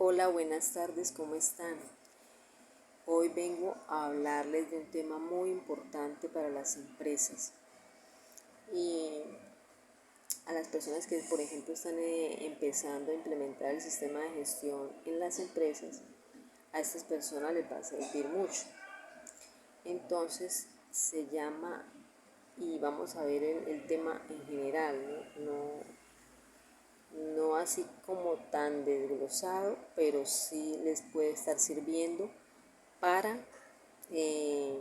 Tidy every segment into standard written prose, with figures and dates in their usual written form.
Hola, buenas tardes, ¿cómo están? Hoy vengo a hablarles de un tema muy importante para las empresas y a las personas que, por ejemplo, están empezando a implementar el sistema de gestión en las empresas. A estas personas les va a servir mucho. Entonces, se llama, y vamos a ver el tema en general, no así como tan desglosado, pero sí les puede estar sirviendo para, eh,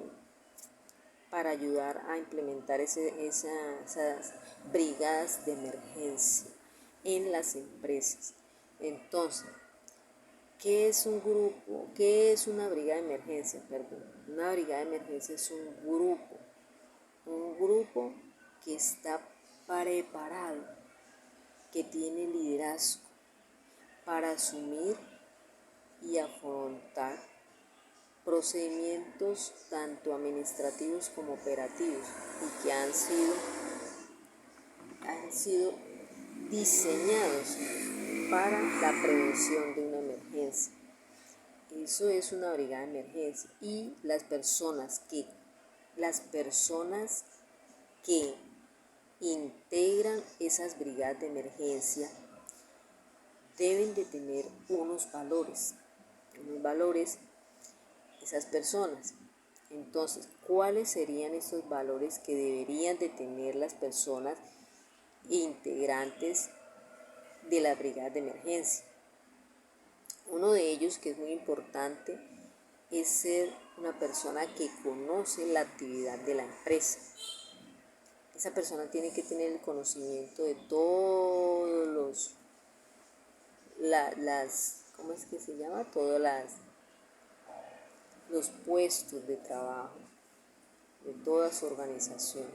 para ayudar a implementar esas brigadas de emergencia en las empresas. Entonces, ¿qué es un grupo? ¿Qué es una brigada de emergencia? Perdón. Una brigada de emergencia es un grupo que está preparado, que tiene liderazgo para asumir y afrontar procedimientos tanto administrativos como operativos y que han sido diseñados para la prevención de una emergencia. Eso es una brigada de emergencia y las personas que integran esas brigadas de emergencia deben de tener unos valores esas personas. Entonces, ¿cuáles serían esos valores que deberían de tener las personas integrantes de las brigadas de emergencia? Uno de ellos, que es muy importante, es ser una persona que conoce la actividad de la empresa. Esa persona tiene que tener el conocimiento de todos ¿cómo es que se llama? Todos los puestos de trabajo de toda su organización.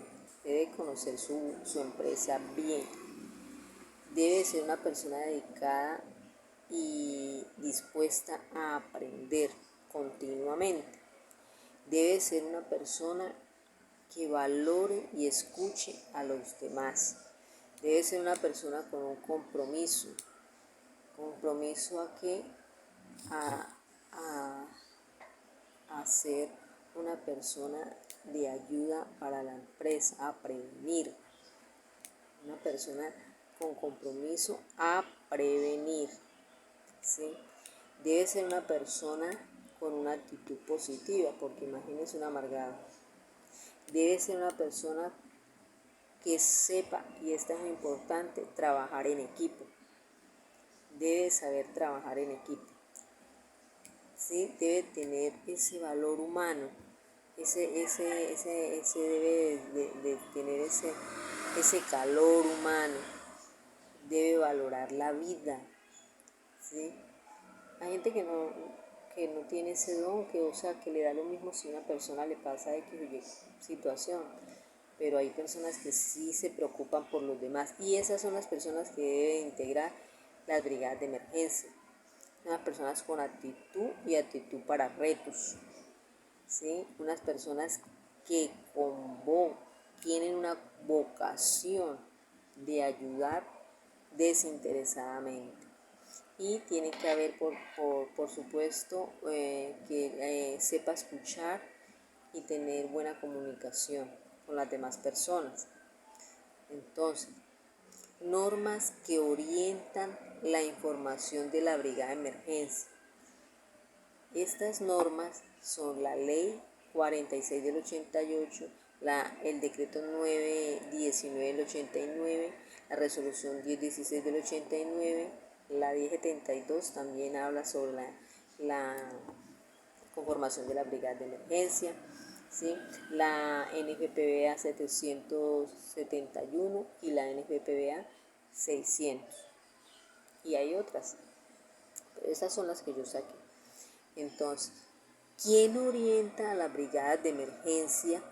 Debe conocer su empresa bien. Debe ser una persona dedicada y dispuesta a aprender continuamente. Debe ser una persona que valore y escuche a los demás. Debe ser una persona con un compromiso a que a ser una persona de ayuda para la empresa, a prevenir. Una persona con compromiso a prevenir, ¿sí? Debe ser una persona con una actitud positiva, porque imagínense un amargado. Debe ser una persona que sepa, y esto es muy importante, trabajar en equipo. Debe saber trabajar en equipo. ¿Sí? Debe tener ese valor humano, debe de tener ese calor humano, debe valorar la vida, ¿sí? Hay gente que no tiene ese don, que le da lo mismo si una persona le pasa X o Y situación, pero hay personas que sí se preocupan por los demás y esas son las personas que deben integrar las brigadas de emergencia. Unas personas con actitud y actitud para retos, ¿sí? Unas personas que tienen una vocación de ayudar desinteresadamente. Y tiene que haber, por supuesto, que sepa escuchar y tener buena comunicación con las demás personas. Entonces, normas que orientan la información de la brigada de emergencia. Estas normas son la ley 46 del 88, el decreto 919 del 89, la resolución 1016 del 89, la 1072 también habla sobre la conformación de la brigada de emergencia, ¿sí? La NFPA 771 y la NFPA 600. Y hay otras, pero estas son las que yo saqué. Entonces, ¿quién orienta a las brigadas de emergencia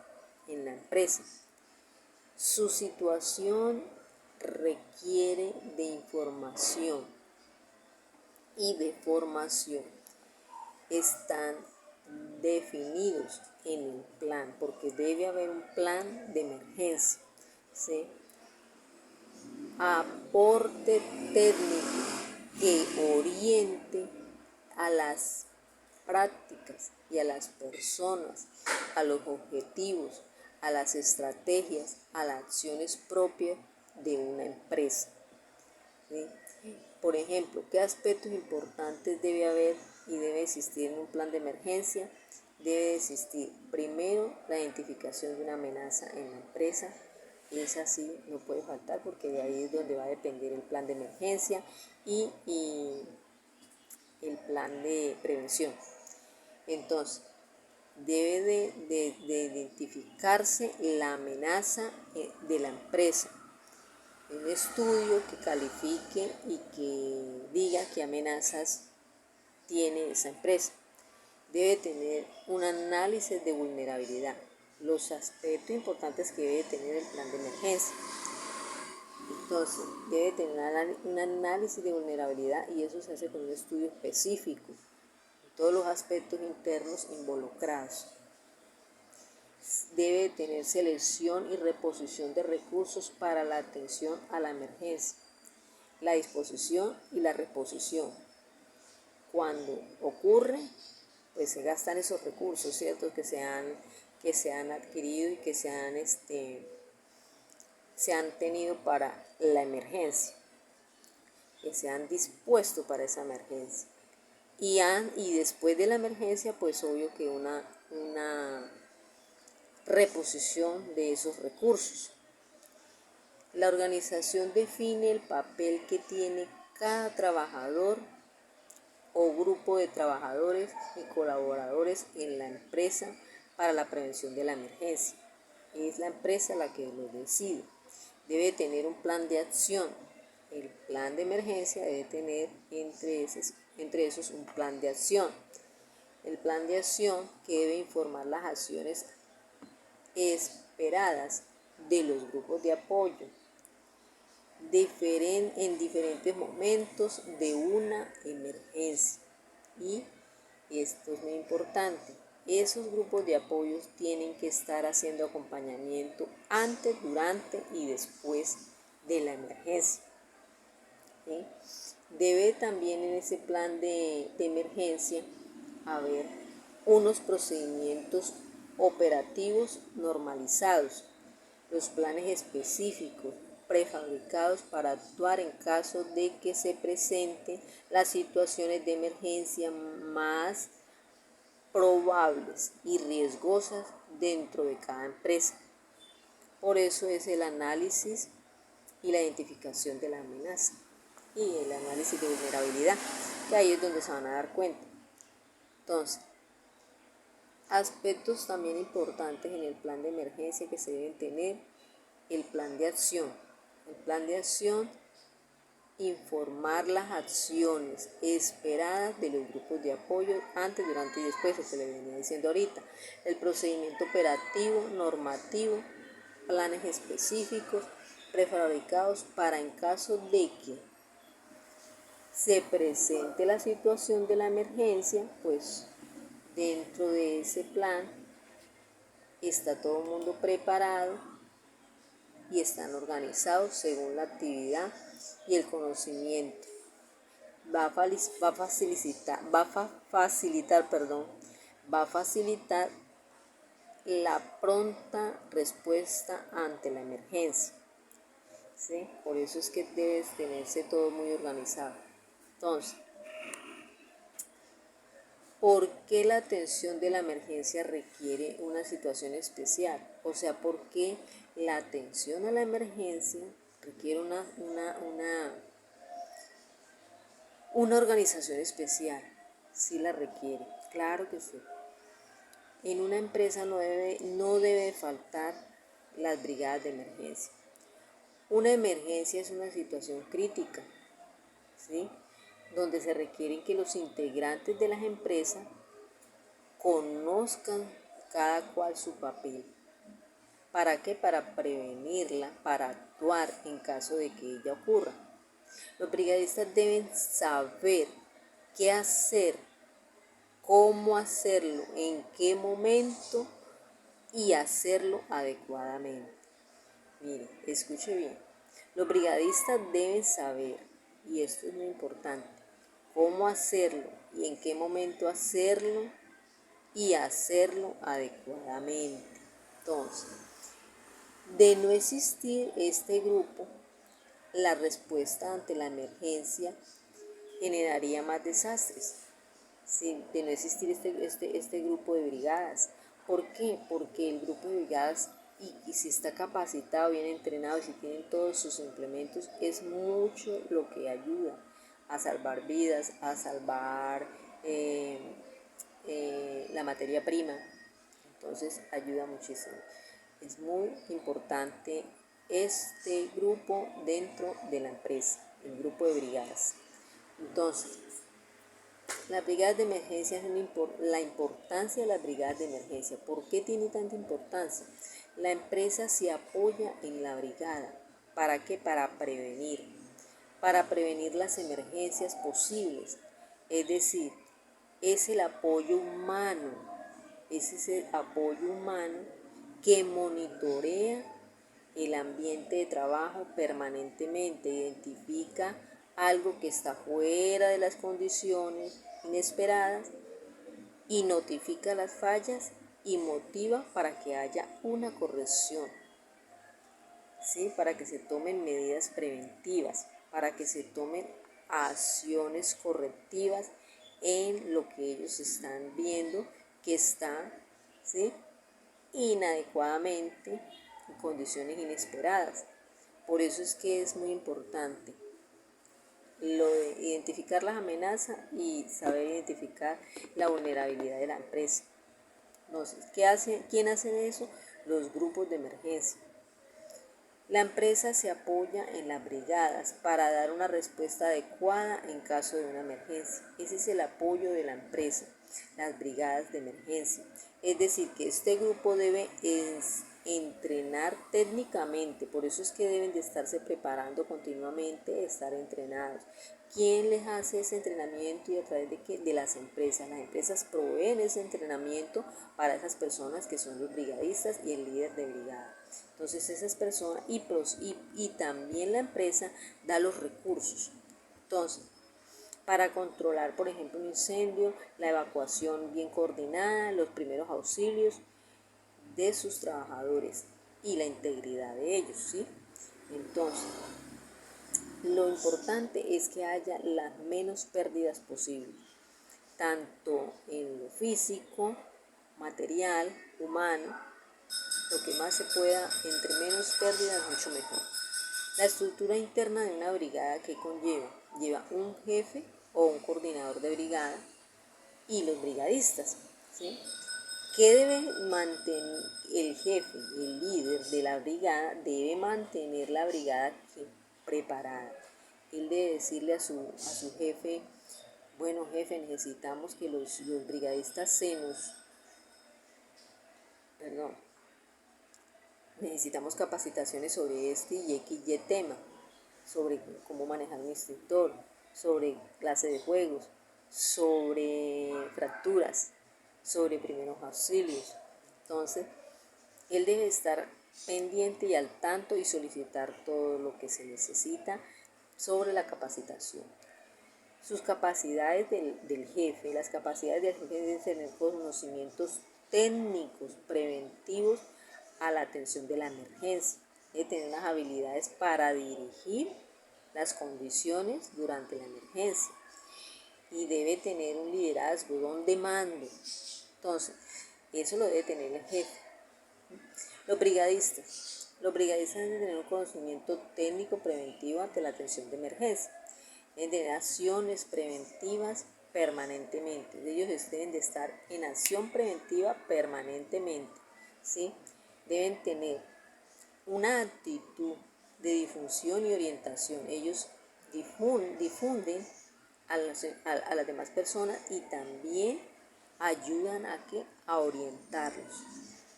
en la empresa? Su situación requiere de información y de formación. Están definidos en el plan, porque debe haber un plan de emergencia, ¿sí? Aporte técnico que oriente a las prácticas y a las personas, a los objetivos, a las estrategias, a las acciones propias de una empresa. ¿Sí? Por ejemplo, ¿qué aspectos importantes debe haber y debe existir en un plan de emergencia? Debe existir primero la identificación de una amenaza en la empresa. Esa sí no puede faltar porque de ahí es donde va a depender el plan de emergencia y el plan de prevención. Entonces, debe de identificarse la amenaza de la empresa. Un estudio que califique y que diga qué amenazas tiene esa empresa. Debe tener un análisis de vulnerabilidad, los aspectos importantes que debe tener el plan de emergencia. Entonces, debe tener un análisis de vulnerabilidad y eso se hace con un estudio específico, todos los aspectos internos involucrados. Debe tener selección y reposición de recursos para la atención a la emergencia, la disposición y la reposición. Cuando ocurre, pues se gastan esos recursos, ¿cierto? Que se han adquirido y que se han tenido para la emergencia, que se han dispuesto para esa emergencia. Y después de la emergencia, pues obvio que una reposición de esos recursos. La organización define el papel que tiene cada trabajador o grupo de trabajadores y colaboradores en la empresa para la prevención de la emergencia. Es la empresa la que lo decide. Debe tener un plan de acción. El plan de emergencia debe tener entre esos un plan de acción. El plan de acción que debe informar las acciones esperadas de los grupos de apoyo en diferentes momentos de una emergencia. Y esto es muy importante, esos grupos de apoyo tienen que estar haciendo acompañamiento antes, durante y después de la emergencia. ¿Sí? Debe también en ese plan de emergencia haber unos procedimientos operativos normalizados, los planes específicos prefabricados para actuar en caso de que se presenten las situaciones de emergencia más probables y riesgosas dentro de cada empresa. Por eso es el análisis y la identificación de la amenaza y el análisis de vulnerabilidad, que ahí es donde se van a dar cuenta. Entonces, aspectos también importantes en el plan de emergencia que se deben tener: el plan de acción. El plan de acción, informar las acciones esperadas de los grupos de apoyo antes, durante y después, eso se le venía diciendo ahorita. El procedimiento operativo, normativo, planes específicos prefabricados para en caso de que se presente la situación de la emergencia, pues dentro de ese plan está todo el mundo preparado y están organizados según la actividad y el conocimiento. Va a facilitar la pronta respuesta ante la emergencia. ¿Sí? Por eso es que debe tenerse todo muy organizado. Entonces, ¿por qué la atención de la emergencia requiere una situación especial? O sea, ¿por qué la atención a la emergencia requiere una organización especial? Sí la requiere, claro que sí. En una empresa no debe faltar las brigadas de emergencia. Una emergencia es una situación crítica, ¿sí?, donde se requiere que los integrantes de las empresas conozcan cada cual su papel. ¿Para qué? Para prevenirla, para actuar en caso de que ella ocurra. Los brigadistas deben saber qué hacer, cómo hacerlo, en qué momento y hacerlo adecuadamente. Mire, escuche bien. Los brigadistas deben saber, y esto es muy importante, cómo hacerlo, y en qué momento hacerlo y hacerlo adecuadamente. Entonces, de no existir este grupo, la respuesta ante la emergencia generaría más desastres. ¿Sí? De no existir este grupo de brigadas. ¿Por qué? Porque el grupo de brigadas, y si está capacitado, bien entrenado, y si tienen todos sus implementos, es mucho lo que ayuda a salvar vidas, a salvar la materia prima. Entonces ayuda muchísimo. Es muy importante este grupo dentro de la empresa, el grupo de brigadas. Entonces, las brigadas de emergencia, la importancia de las brigadas de emergencia. ¿Por qué tiene tanta importancia? La empresa se apoya en la brigada. ¿Para qué? Para prevenir las emergencias posibles. Es decir, es el apoyo humano, es ese apoyo humano que monitorea el ambiente de trabajo permanentemente, identifica algo que está fuera de las condiciones inesperadas y notifica las fallas y motiva para que haya una corrección, ¿sí? Para que se tomen medidas preventivas, para que se tomen acciones correctivas en lo que ellos están viendo que está, ¿sí?, inadecuadamente, en condiciones inesperadas. Por eso es que es muy importante lo de identificar las amenazas y saber identificar la vulnerabilidad de la empresa. Entonces, ¿quién hace eso? Los grupos de emergencia. La empresa se apoya en las brigadas para dar una respuesta adecuada en caso de una emergencia. Ese es el apoyo de la empresa, las brigadas de emergencia. Es decir, que este grupo debe entrenar técnicamente, por eso es que deben de estarse preparando continuamente, estar entrenados. ¿Quién les hace ese entrenamiento y a través de qué? De las empresas. Las empresas proveen ese entrenamiento para esas personas que son los brigadistas y el líder de brigada. Entonces esas personas y también la empresa da los recursos. Entonces, para controlar, por ejemplo, un incendio, la evacuación bien coordinada, los primeros auxilios de sus trabajadores y la integridad de ellos, ¿sí? Entonces, lo importante es que haya las menos pérdidas posibles, tanto en lo físico, material, humano, lo que más se pueda, entre menos pérdidas, mucho mejor. La estructura interna de una brigada que lleva un jefe o un coordinador de brigada y los brigadistas, ¿sí? ¿Qué debe mantener el jefe, el líder de la brigada? Debe mantener la brigada preparada. Él debe decirle a su jefe, bueno jefe, necesitamos que los brigadistas necesitamos capacitaciones sobre este y XY tema, sobre cómo manejar un instructor, sobre clase de juegos, sobre fracturas, sobre primeros auxilios. Entonces, él debe estar pendiente y al tanto y solicitar todo lo que se necesita sobre la capacitación. Sus capacidades del jefe, las capacidades del jefe deben tener conocimientos técnicos preventivos a la atención de la emergencia. Debe tener unas habilidades para dirigir las condiciones durante la emergencia y debe tener un liderazgo, donde mando. Entonces, eso lo debe tener el jefe. Los brigadistas deben tener un conocimiento técnico preventivo ante la atención de emergencia. Deben tener acciones preventivas permanentemente. Ellos deben de estar en acción preventiva permanentemente, ¿sí? Deben tener una actitud de difusión y orientación. Ellos difunden a las demás personas y también ayudan a orientarlos.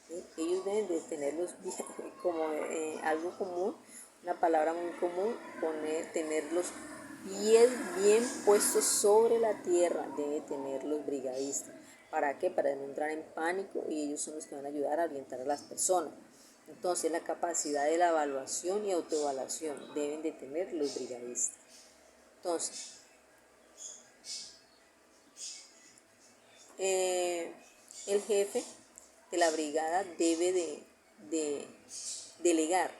¿Sí? Ellos deben de tenerlos como algo común, una palabra muy común, tener los pies bien puestos sobre la tierra, deben tener los brigadistas. ¿Para qué? Para no entrar en pánico, y ellos son los que van a ayudar a orientar a las personas. Entonces, la capacidad de la evaluación y autoevaluación deben de tener los brigadistas. Entonces, el jefe de la brigada debe de delegar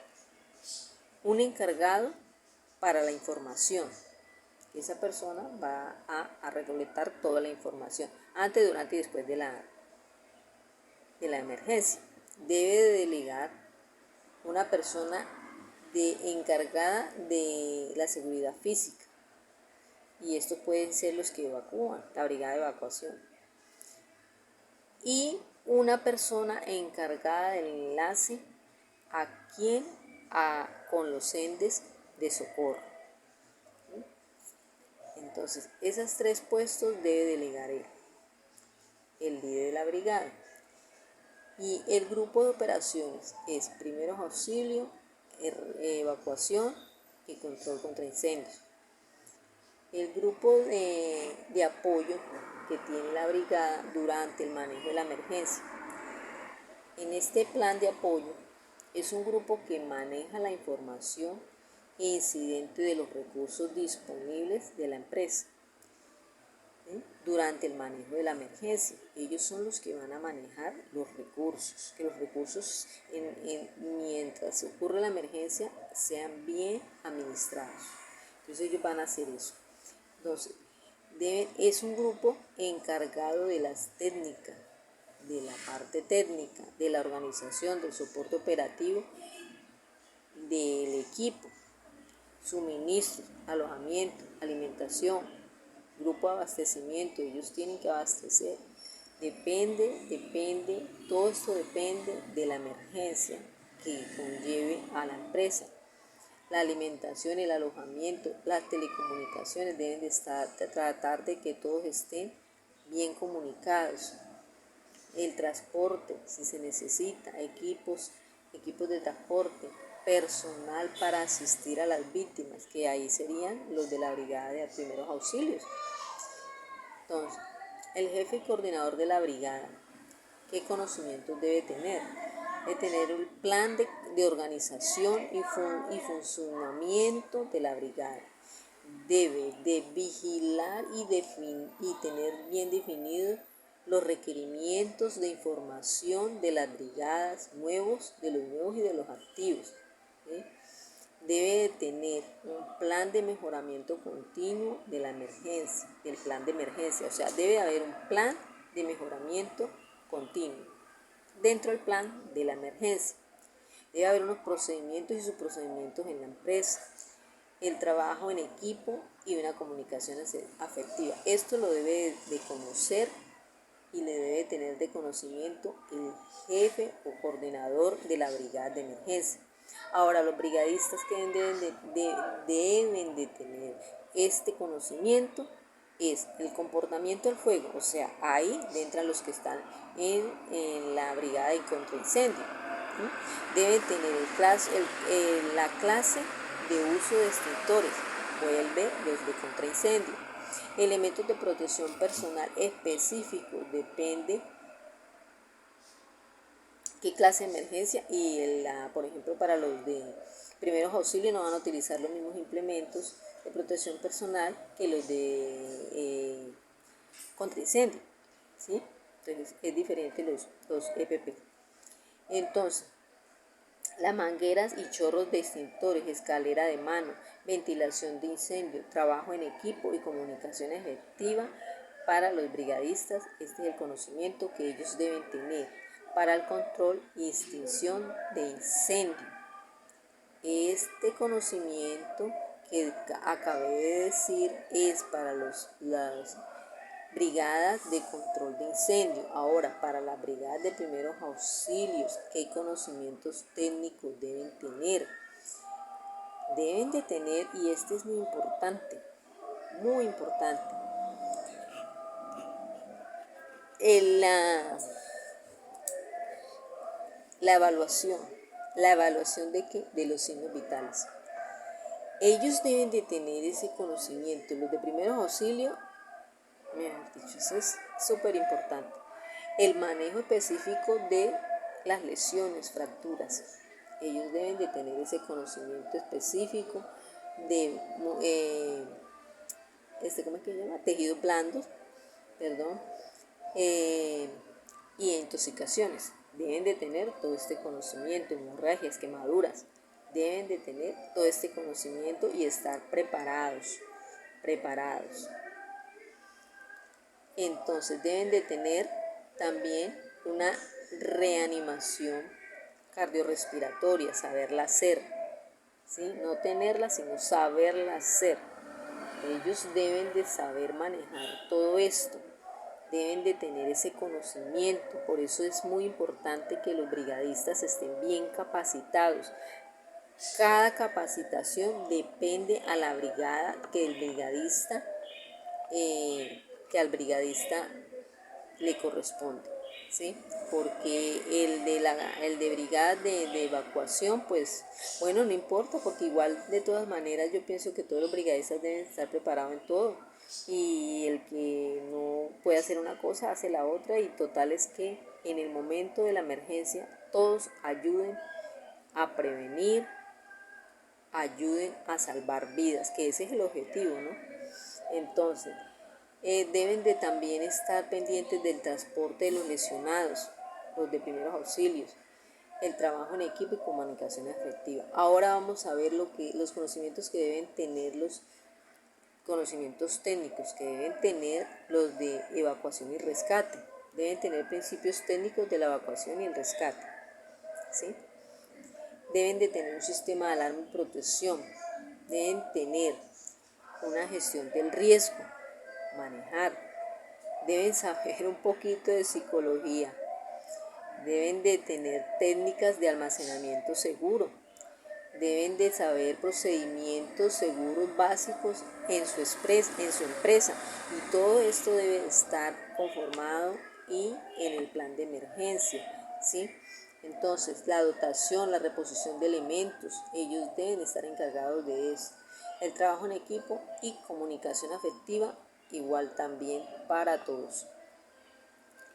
un encargado para la información. Esa persona va a recolectar toda la información antes, durante y después de la emergencia. Debe de delegar una persona encargada de la seguridad física, y estos pueden ser los que evacúan, la brigada de evacuación, y una persona encargada del enlace con los endes de socorro. Entonces, esos 3 puestos debe delegar el líder de la brigada. Y el grupo de operaciones es primeros auxilios, evacuación y control contra incendios. El grupo de apoyo que tiene la brigada durante el manejo de la emergencia. En este plan de apoyo es un grupo que maneja la información e incidente de los recursos disponibles de la empresa durante el manejo de la emergencia. Ellos son los que van a manejar los recursos, que los recursos mientras ocurre la emergencia sean bien administrados. Entonces ellos van a hacer eso. Entonces, es un grupo encargado de las técnicas, de la parte técnica, de la organización, del soporte operativo, del equipo, suministro, alojamiento, alimentación, grupo de abastecimiento. Ellos tienen que abastecer. Todo esto depende de la emergencia que conlleve a la empresa. La alimentación, el alojamiento, las telecomunicaciones deben de tratar de que todos estén bien comunicados. El transporte, si se necesita, equipos de transporte, personal para asistir a las víctimas, que ahí serían los de la brigada de primeros auxilios. Entonces, el jefe y coordinador de la brigada, ¿qué conocimientos debe tener? De tener un plan de organización y funcionamiento de la brigada. Debe de vigilar y tener bien definidos los requerimientos de información de las brigadas, de los nuevos y de los activos. Debe de tener un plan de mejoramiento continuo de la emergencia, del plan de emergencia. O sea, debe haber un plan de mejoramiento continuo dentro del plan de la emergencia. Debe haber unos procedimientos y subprocedimientos en la empresa, el trabajo en equipo y una comunicación afectiva. Esto lo debe de conocer y le debe tener de conocimiento el jefe o coordinador de la brigada de emergencia. Ahora, los brigadistas que deben de tener este conocimiento es el comportamiento del fuego. O sea, ahí entran los que están en la brigada de contraincendio. Deben tener la clase de uso de extintores, vuelve los de contraincendio. Elementos de protección personal específicos, depende qué clase de emergencia, y por ejemplo, para los de primeros auxilios no van a utilizar los mismos implementos de protección personal que los de contraincendio, ¿sí? Entonces es diferente los EPP. Entonces, las mangueras y chorros de extintores, escalera de mano, ventilación de incendio, trabajo en equipo y comunicación efectiva para los brigadistas. Este es el conocimiento que ellos deben tener para el control y extinción de incendio. Este conocimiento que acabé de decir es para las brigadas de control de incendio. Ahora, para las brigadas de primeros auxilios, ¿qué conocimientos técnicos deben tener? Deben de tener, y este es muy importante, la evaluación de los signos vitales. Ellos deben de tener ese conocimiento. Los de primeros auxilios, mejor dicho, eso es súper importante. El manejo específico de las lesiones, fracturas. Ellos deben de tener ese conocimiento específico de ¿cómo es que se llama? Tejidos blandos, y intoxicaciones. Deben de tener todo este conocimiento, hemorragias, quemaduras. Deben de tener todo este conocimiento y estar preparados. Entonces deben de tener también una reanimación cardiorrespiratoria, saberla hacer, ¿sí? No tenerla, sino saberla hacer. Ellos deben de saber manejar todo esto, deben de tener ese conocimiento. Por eso es muy importante que los brigadistas estén bien capacitados. Cada capacitación depende a la brigada que al brigadista le corresponde, ¿sí? Porque el de brigada de evacuación, pues bueno, no importa, porque igual de todas maneras yo pienso que todos los brigadistas deben estar preparados en todo, y el que no puede hacer una cosa hace la otra, y total es que en el momento de la emergencia todos ayuden a prevenir, ayuden a salvar vidas, que ese es el objetivo, ¿no? Entonces, deben de también estar pendientes del transporte de los lesionados, los de primeros auxilios, el trabajo en equipo y comunicación efectiva. Ahora vamos a ver los conocimientos que deben tener, los conocimientos técnicos que deben tener los de evacuación y rescate. Deben tener principios técnicos de la evacuación y el rescate, ¿sí? Deben de tener un sistema de alarma y protección. Deben tener una gestión del riesgo, manejar. Deben saber un poquito de psicología. Deben de tener técnicas de almacenamiento seguro. Deben de saber procedimientos seguros básicos en su empresa. Y todo esto debe estar conformado y en el plan de emergencia, ¿sí? Entonces, la dotación, la reposición de elementos, ellos deben estar encargados de eso. El trabajo en equipo y comunicación afectiva, igual también para todos.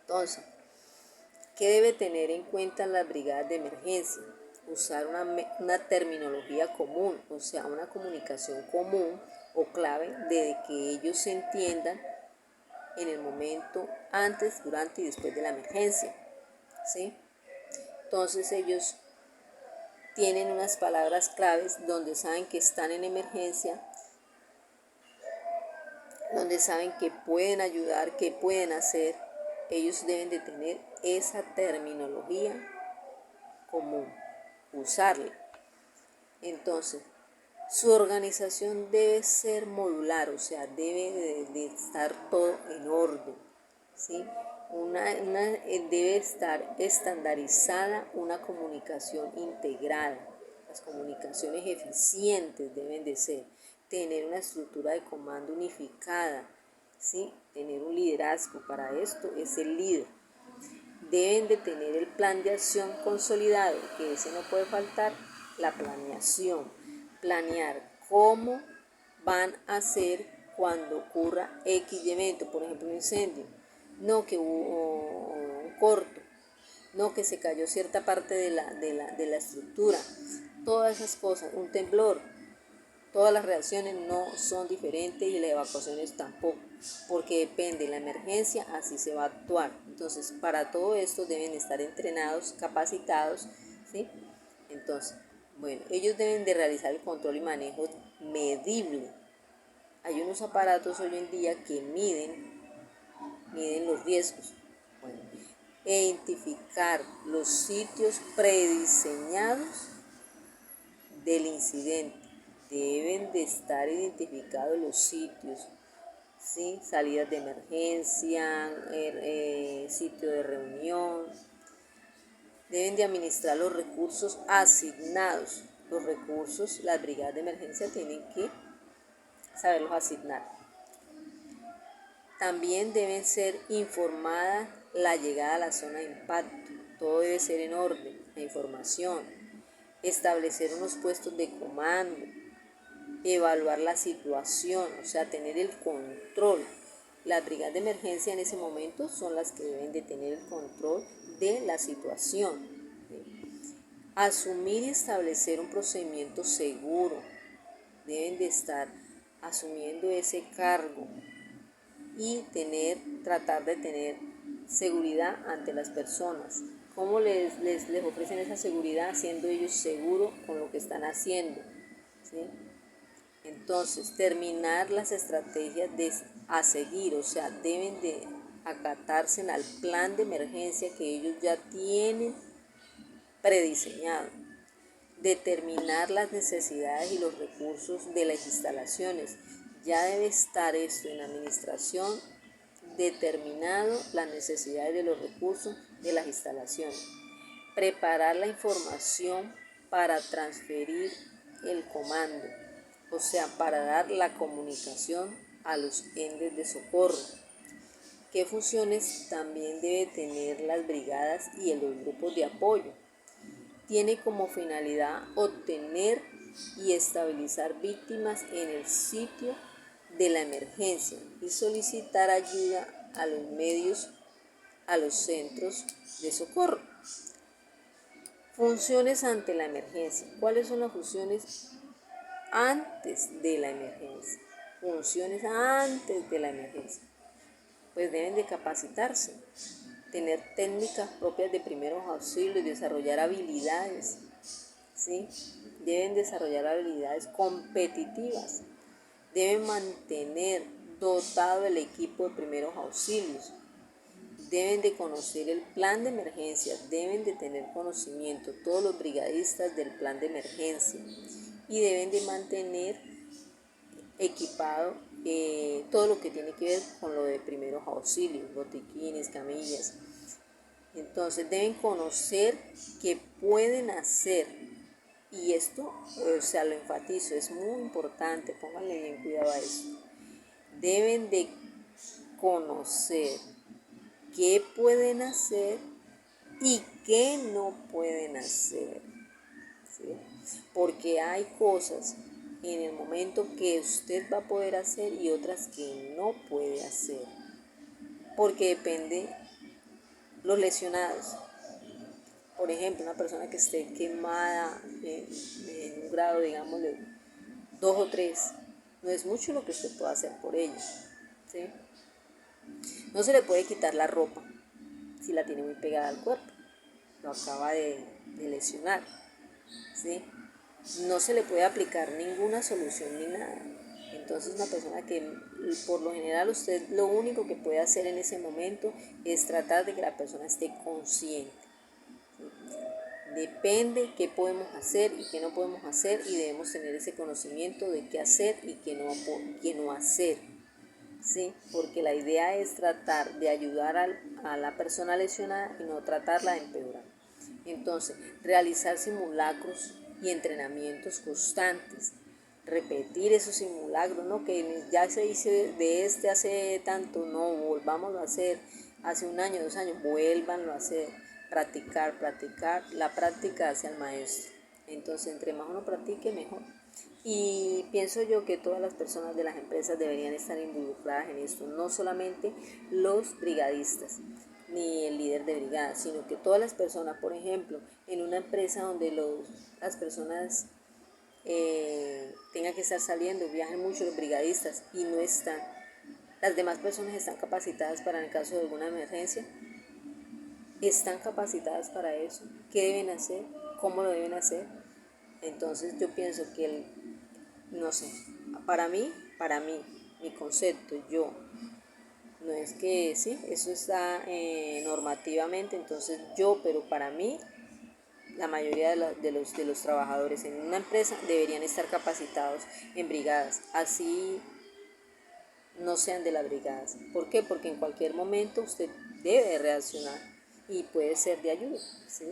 Entonces, ¿qué debe tener en cuenta las brigadas de emergencia? Usar una terminología común, o sea, una comunicación común o clave de que ellos se entiendan en el momento antes, durante y después de la emergencia, ¿sí? Entonces ellos tienen unas palabras claves donde saben que están en emergencia, donde saben que pueden ayudar, que pueden hacer. Ellos deben de tener esa terminología común, usarla. Entonces, su organización debe ser modular, o sea, debe de estar todo en orden, ¿sí? Debe estar estandarizada una comunicación integrada. Las comunicaciones eficientes deben de ser, tener una estructura de comando unificada, ¿sí? Tener un liderazgo. Para esto es el líder. Deben de tener el plan de acción consolidado, que ese no puede faltar, la planeación. Planear cómo van a hacer cuando ocurra X evento, por ejemplo un incendio, no que hubo un corto, no que se cayó cierta parte de la estructura, todas esas cosas, un temblor. Todas las reacciones no son diferentes y las evacuaciones tampoco, porque depende de la emergencia, así se va a actuar. Entonces, para todo esto deben estar entrenados, capacitados, ¿sí? Entonces, bueno, ellos deben de realizar el control y manejo medible. Hay unos aparatos hoy en día que miden los riesgos. Bueno, identificar los sitios prediseñados del incidente. Deben de estar identificados los sitios, ¿sí? Salidas de emergencia, sitio de reunión. Deben de administrar los recursos asignados. Los recursos, las brigadas de emergencia tienen que saberlos asignar. También deben ser informada la llegada a la zona de impacto. Todo debe ser en orden, la información. Establecer unos puestos de comando. Evaluar la situación, o sea, tener el control. Las brigadas de emergencia en ese momento son las que deben de tener el control de la situación. Asumir y establecer un procedimiento seguro. Deben de estar asumiendo ese cargo y tratar de tener seguridad ante las personas. ¿Cómo les ofrecen esa seguridad? Siendo ellos seguros con lo que están haciendo, ¿sí? Entonces, terminar las estrategias a seguir, o sea, deben de acatarse al plan de emergencia que ellos ya tienen prediseñado. Determinar las necesidades y los recursos de las instalaciones. Ya debe estar esto en la administración determinado, las necesidades de los recursos de las instalaciones. Preparar la información para transferir el comando, o sea, para dar la comunicación a los entes de socorro. ¿Qué funciones también debe tener las brigadas y los grupos de apoyo? Tiene como finalidad obtener y estabilizar víctimas en el sitio de la emergencia y solicitar ayuda a los medios, a los centros de socorro. Funciones ante la emergencia. ¿Cuáles son las funciones antes de la emergencia? Funciones antes de la emergencia. Pues deben de capacitarse, tener técnicas propias de primeros auxilios, desarrollar habilidades, ¿sí? Deben desarrollar habilidades competitivas, deben mantener dotado el equipo de primeros auxilios, deben de conocer el plan de emergencia, deben de tener conocimiento todos los brigadistas del plan de emergencia y deben de mantener equipado todo lo que tiene que ver con lo de primeros auxilios, botiquines, camillas. Entonces deben conocer qué pueden hacer, y esto, o sea, lo enfatizo, es muy importante, pónganle bien cuidado a eso. Deben de conocer qué pueden hacer y qué no pueden hacer, ¿sí? Porque hay cosas en el momento que usted va a poder hacer y otras que no puede hacer, porque depende los lesionados. Por ejemplo, una persona que esté quemada en un grado, digamos, de 2 o 3, no es mucho lo que usted puede hacer por ella, ¿sí? No se le puede quitar la ropa si la tiene muy pegada al cuerpo, lo acaba de lesionar, ¿sí? No se le puede aplicar ninguna solución ni nada. Entonces una persona que por lo general usted lo único que puede hacer en ese momento es tratar de que la persona esté consciente. Depende qué podemos hacer y qué no podemos hacer, y debemos tener ese conocimiento de qué hacer y qué no hacer, ¿sí? Porque la idea es tratar de ayudar a la persona lesionada y no tratarla de empeorar. Entonces, realizar simulacros y entrenamientos constantes, repetir esos simulacros, ¿no? Que ya se hizo de hace tanto, no, volvámoslo a hacer, hace 1 año, 2 años, vuélvanlo a hacer, practicar, la práctica hace al maestro. Entonces, entre más uno practique, mejor. Y pienso yo que todas las personas de las empresas deberían estar involucradas en esto, no solamente los brigadistas ni el líder de brigada, sino que todas las personas. Por ejemplo, en una empresa donde las personas tengan que estar saliendo, viajan mucho los brigadistas y no están, las demás personas están capacitadas para en el caso de alguna emergencia, están capacitadas para eso, qué deben hacer, cómo lo deben hacer. Entonces yo pienso que no sé, para mí, mi concepto, no es que sí, eso está normativamente, entonces pero para mí, la mayoría de los trabajadores en una empresa deberían estar capacitados en brigadas, así no sean de las brigadas. ¿Por qué? Porque en cualquier momento usted debe reaccionar y puede ser de ayuda, ¿sí?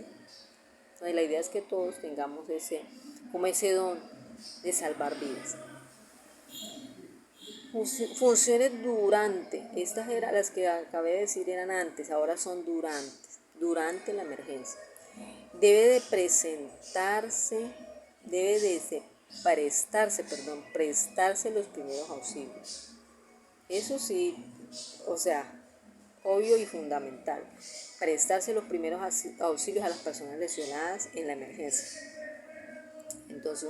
Entonces, la idea es que todos tengamos ese don de salvar vidas. Funciones durante, estas eran las que acabé de decir, eran antes, ahora son durante la emergencia. Prestarse los primeros auxilios. Eso sí, o sea, obvio y fundamental, prestarse los primeros auxilios a las personas lesionadas en la emergencia. Entonces,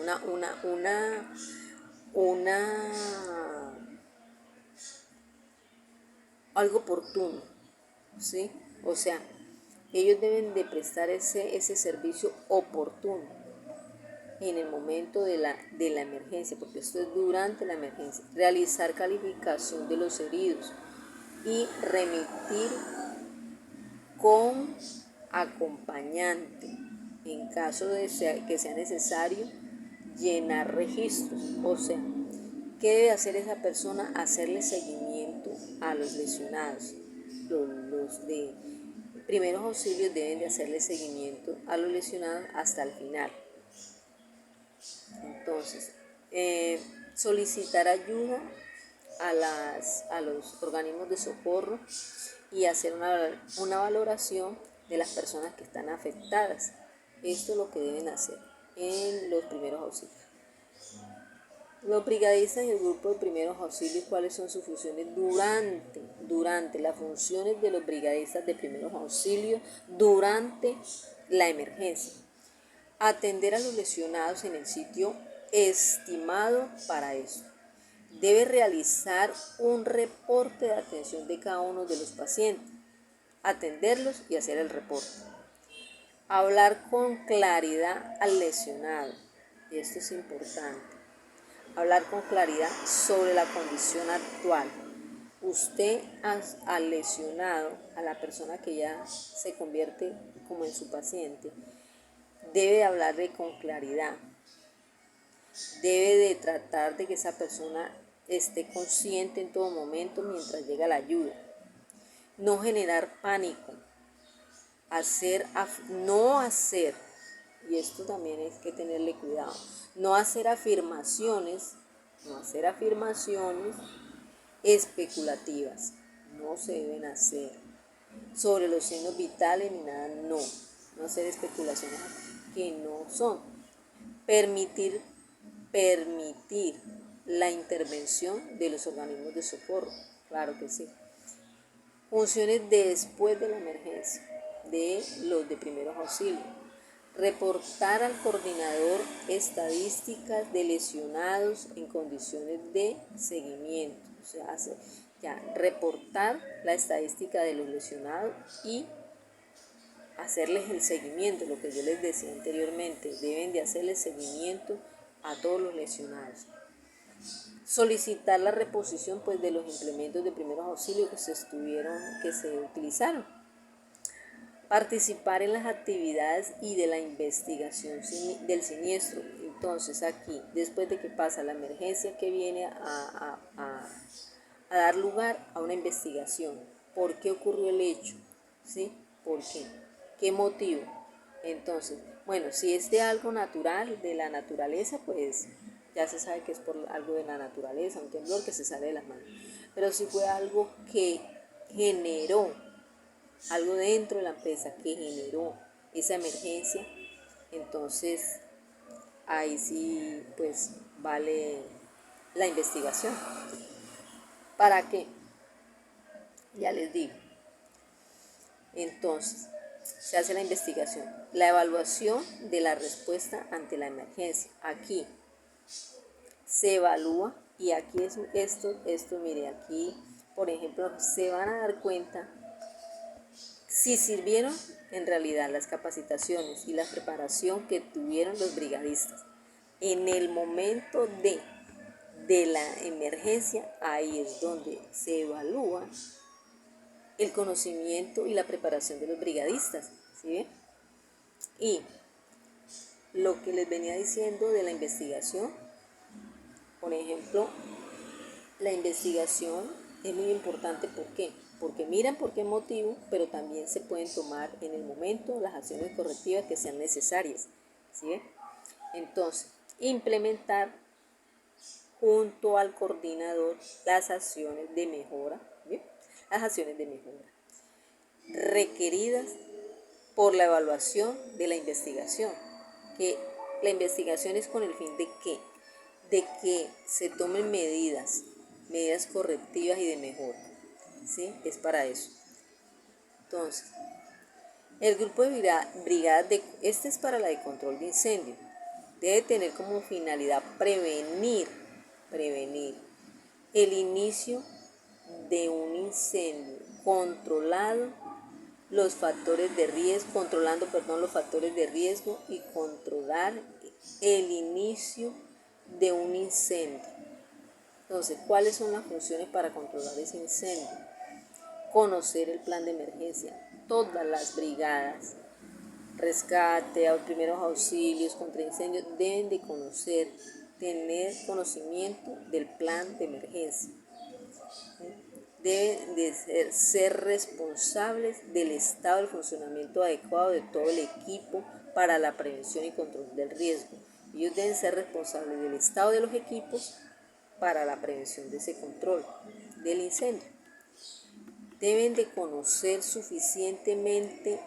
algo oportuno, ¿sí? O sea, ellos deben de prestar ese servicio oportuno en el momento de la emergencia, porque esto es durante la emergencia. Realizar calificación de los heridos y remitir con acompañante. En caso de que sea necesario, llenar registros. O sea, ¿qué debe hacer esa persona? Hacerle seguimiento a los lesionados. Los de primeros auxilios deben de hacerle seguimiento a los lesionados hasta el final. Entonces, solicitar ayuda a los organismos de socorro y hacer una valoración de las personas que están afectadas. Esto es lo que deben hacer en los primeros auxilios. Los brigadistas y el grupo de primeros auxilios, ¿cuáles son sus funciones durante las funciones de los brigadistas de primeros auxilios durante la emergencia? Atender a los lesionados en el sitio estimado para eso. Debe realizar un reporte de atención de cada uno de los pacientes, atenderlos y hacer el reporte. Hablar con claridad al lesionado. Esto es importante. Hablar con claridad sobre la condición actual. Usted al lesionado, a la persona que ya se convierte como en su paciente, debe hablarle con claridad. Debe de tratar de que esa persona esté consciente en todo momento mientras llega la ayuda. No generar pánico. No hacer, y esto también hay que tenerle cuidado, no hacer afirmaciones especulativas. No se deben hacer sobre los signos vitales ni nada, no hacer especulaciones que no son. Permitir la intervención de los organismos de socorro, claro que sí. Funciones después de la emergencia de los de primeros auxilios. Reportar al coordinador estadísticas de lesionados en condiciones de seguimiento. O sea, reportar la estadística de los lesionados y hacerles el seguimiento, lo que yo les decía anteriormente, deben de hacerle seguimiento a todos los lesionados. Solicitar la reposición pues de los implementos de primeros auxilios que se utilizaron. Participar en las actividades y de la investigación del siniestro. Entonces aquí, después de que pasa la emergencia, que viene a dar lugar a una investigación. ¿Por qué ocurrió el hecho? ¿Sí? ¿Por qué? ¿Qué motivo? Entonces, bueno, si es de algo natural, de la naturaleza, pues ya se sabe que es por algo de la naturaleza, un temblor que se sale de las manos. Pero si fue algo que generó, algo dentro de la empresa que generó esa emergencia, entonces ahí sí pues vale la investigación. ¿Para qué? Ya les digo. Entonces, se hace la investigación, la evaluación de la respuesta ante la emergencia. Aquí se evalúa y aquí es esto, mire, aquí, por ejemplo, se van a dar cuenta si sirvieron en realidad las capacitaciones y la preparación que tuvieron los brigadistas. En el momento de la emergencia, ahí es donde se evalúa el conocimiento y la preparación de los brigadistas, ¿sí ven? Y lo que les venía diciendo de la investigación, por ejemplo, la investigación es muy importante. ¿Por qué? Porque miran por qué motivo, pero también se pueden tomar en el momento las acciones correctivas que sean necesarias, ¿sí ven? Entonces, implementar junto al coordinador las acciones de mejora, ¿bien? Las acciones de mejora requeridas por la evaluación de la investigación, que la investigación es con el fin de que se tomen medidas correctivas y de mejora, ¿sí? Es para eso. Entonces, el grupo de brigadas, este es para la de control de incendio, debe tener como finalidad prevenir el inicio de un incendio controlado los factores de riesgo, controlando, los factores de riesgo y controlar el inicio de un incendio. Entonces, ¿cuáles son las funciones para controlar ese incendio? Conocer el plan de emergencia. Todas las brigadas, rescate, primeros auxilios, contra incendios, deben de conocer, tener conocimiento del plan de emergencia. Deben de ser responsables del estado del funcionamiento adecuado de todo el equipo para la prevención y control del riesgo. Ellos deben ser responsables del estado de los equipos para la prevención de ese control del incendio. Deben de conocer suficientemente,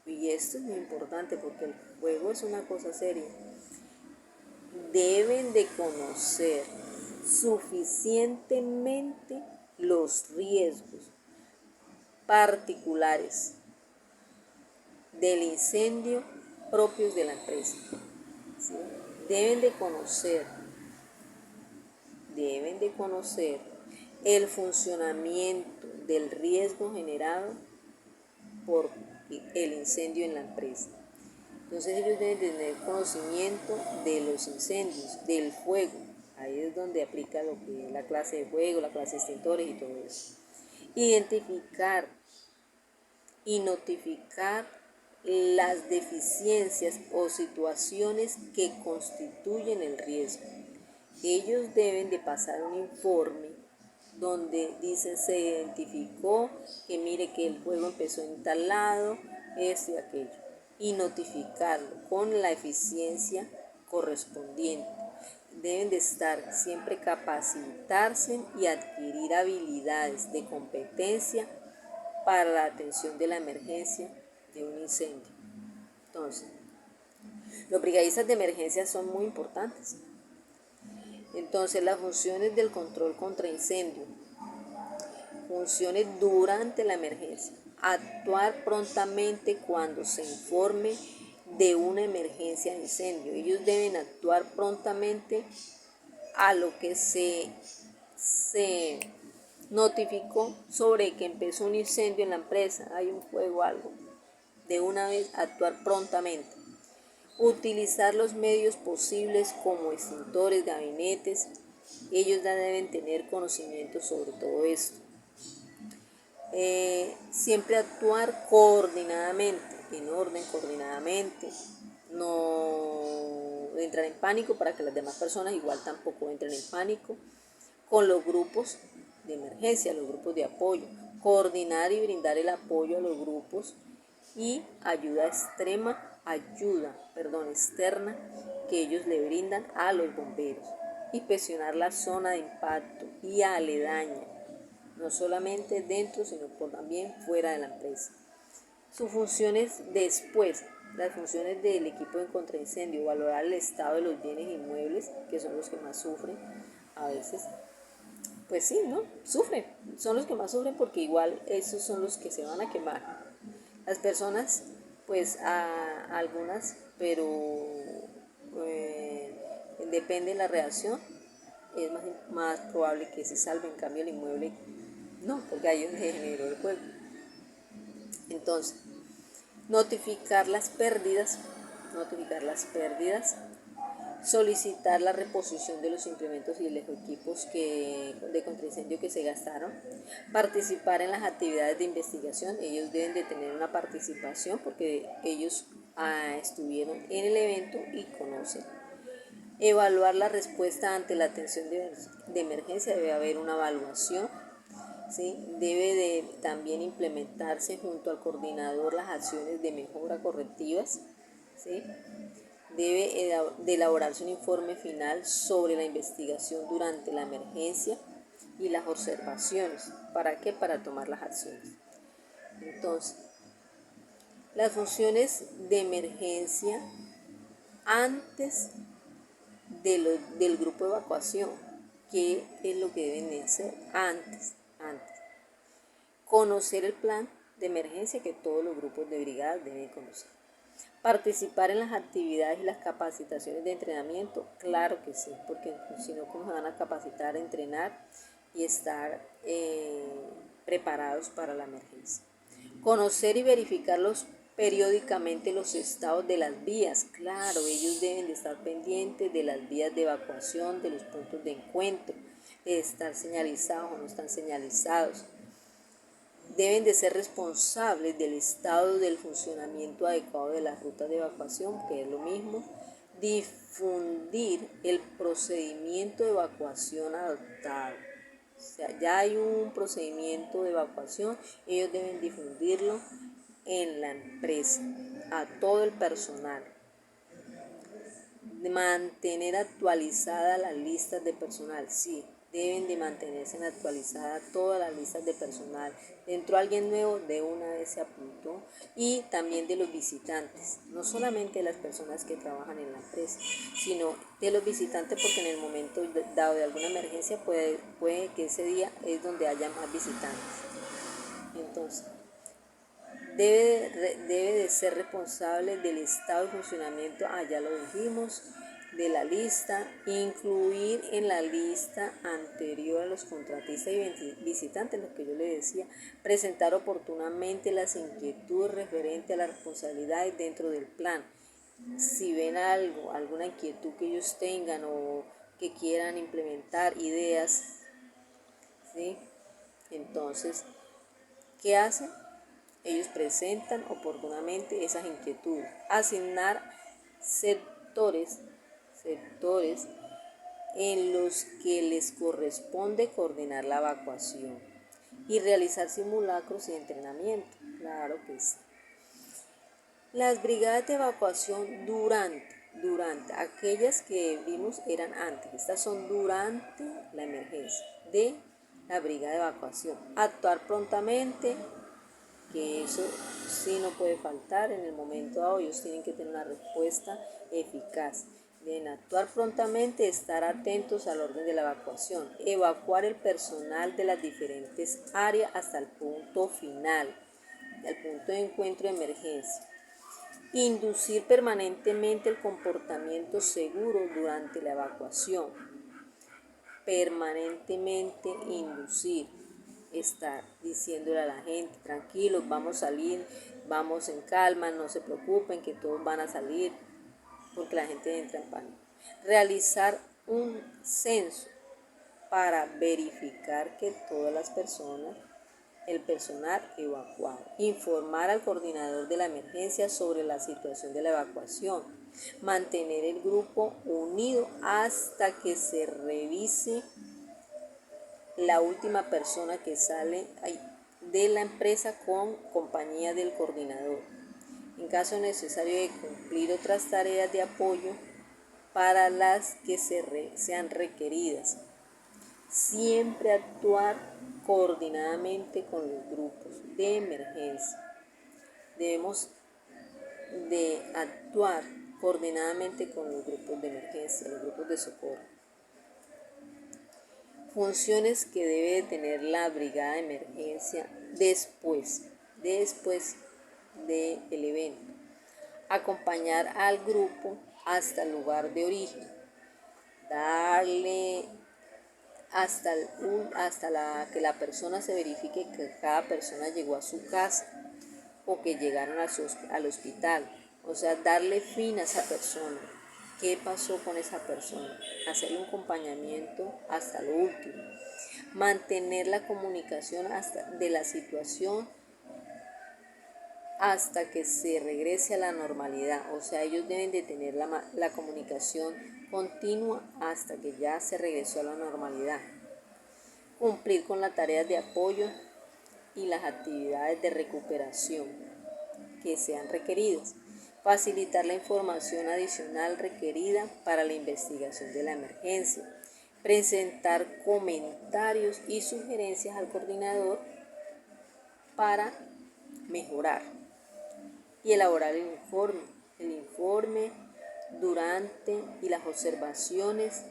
y esto es muy importante porque el fuego es una cosa seria, deben de conocer suficientemente los riesgos particulares del incendio propios de la empresa. ¿Sí? Deben de conocer el funcionamiento del riesgo generado por el incendio en la empresa. Entonces ellos deben tener conocimiento de los incendios, del fuego. Ahí es donde aplica lo que es la clase de fuego, la clase de extintores y todo eso. Identificar y notificar las deficiencias o situaciones que constituyen el riesgo. Ellos deben de pasar un informe donde dicen se identificó que mire que el fuego empezó en tal lado, esto y aquello, y notificarlo con la eficiencia correspondiente. Deben de estar siempre capacitarse y adquirir habilidades de competencia para la atención de la emergencia de un incendio. Entonces, los brigadistas de emergencia son muy importantes. Entonces, las funciones del control contra incendio, funciones durante la emergencia, actuar prontamente cuando se informe de una emergencia de incendio. Ellos deben actuar prontamente a lo que se notificó sobre que empezó un incendio en la empresa, hay un fuego, algo. De una vez actuar prontamente. Utilizar los medios posibles como extintores, gabinetes. Ellos ya deben tener conocimiento sobre todo esto. Siempre actuar coordinadamente, en orden, coordinadamente. No entrar en pánico para que las demás personas igual tampoco entren en pánico. Con los grupos de emergencia, los grupos de apoyo. Coordinar y brindar el apoyo a los grupos y ayuda externa que ellos le brindan a los bomberos. Inspeccionar la zona de impacto y aledaña, no solamente dentro, sino también fuera de la empresa. Sus funciones después, las funciones del equipo de contraincendio, valorar el estado de los bienes inmuebles, que son los que más sufren a veces. Pues sí, ¿no? Sufren, son los que más sufren porque igual esos son los que se van a quemar. Las personas, pues algunas, pero depende de la reacción, es más probable que se salve, en cambio el inmueble no, porque ahí es donde generó el fuego. Entonces, notificar las pérdidas, solicitar la reposición de los implementos y los equipos de contraincendio que se gastaron, participar en las actividades de investigación. Ellos deben de tener una participación porque ellos estuvieron en el evento y conocen. Evaluar la respuesta ante la atención de emergencia, debe haber una evaluación. ¿Sí? Debe de también implementarse junto al coordinador las acciones de mejora correctivas. ¿Sí? Debe de elaborarse un informe final sobre la investigación durante la emergencia y las observaciones. ¿Para qué? Para tomar las acciones. Entonces, las funciones de emergencia antes del grupo de evacuación. ¿Qué es lo que deben de hacer antes? Conocer el plan de emergencia que todos los grupos de brigada deben conocer. Participar en las actividades y las capacitaciones de entrenamiento, claro que sí, porque si no, ¿cómo se van a capacitar, entrenar y estar preparados para la emergencia? Conocer y verificarlos periódicamente los estados de las vías. Claro, ellos deben de estar pendientes de las vías de evacuación, de los puntos de encuentro, de estar señalizados o no están señalizados. Deben de ser responsables del estado del funcionamiento adecuado de las rutas de evacuación, que es lo mismo. Difundir el procedimiento de evacuación adoptado. O sea, ya hay un procedimiento de evacuación, ellos deben difundirlo en la empresa, a todo el personal. Mantener actualizadas las listas de personal, sí, deben de mantenerse actualizadas todas las listas de personal. Entró alguien nuevo, de una vez se apuntó, y también de los visitantes, no solamente de las personas que trabajan en la empresa, sino de los visitantes, porque en el momento dado de alguna emergencia puede que ese día es donde haya más visitantes. Entonces, debe de ser responsable del estado de funcionamiento, ya lo dijimos, de la lista, incluir en la lista anterior a los contratistas y visitantes, lo que yo le decía, presentar oportunamente las inquietudes referentes a las responsabilidades dentro del plan. Si ven algo, alguna inquietud que ellos tengan o que quieran implementar ideas, ¿sí? Entonces, ¿qué hacen? Ellos presentan oportunamente esas inquietudes. Asignar sectores en los que les corresponde coordinar la evacuación y realizar simulacros y entrenamiento. Claro que sí. Las brigadas de evacuación durante, aquellas que vimos eran antes, estas son durante la emergencia de la brigada de evacuación. Actuar prontamente, que eso sí no puede faltar en el momento dado, ellos tienen que tener una respuesta eficaz. Deben actuar prontamente, estar atentos al orden de la evacuación, evacuar el personal de las diferentes áreas hasta el punto final, al punto de encuentro de emergencia. Inducir permanentemente el comportamiento seguro durante la evacuación. Permanentemente inducir. Estar diciéndole a la gente, tranquilos, vamos a salir, vamos en calma, no se preocupen que todos van a salir, porque la gente entra en pánico. Realizar un censo para verificar que todas las personas, el personal evacuado. Informar al coordinador de la emergencia sobre la situación de la evacuación. Mantener el grupo unido hasta que se revise la última persona que sale de la empresa con compañía del coordinador. En caso necesario de cumplir otras tareas de apoyo para las que sean requeridas. Siempre actuar coordinadamente con los grupos de emergencia. Debemos de actuar coordinadamente con los grupos de emergencia, los grupos de socorro. Funciones que debe tener la brigada de emergencia después del evento. Acompañar al grupo hasta el lugar de origen. Darle hasta que la persona se verifique que cada persona llegó a su casa o que llegaron al hospital. O sea, darle fin a esa persona. ¿Qué pasó con esa persona? Hacerle un acompañamiento hasta lo último. Mantener la comunicación de la situación hasta que se regrese a la normalidad. O sea, ellos deben de tener la comunicación continua hasta que ya se regresó a la normalidad. Cumplir con las tareas de apoyo y las actividades de recuperación que sean requeridas. Facilitar la información adicional requerida para la investigación de la emergencia. Presentar comentarios y sugerencias al coordinador para mejorar. Y elaborar el informe durante y las observaciones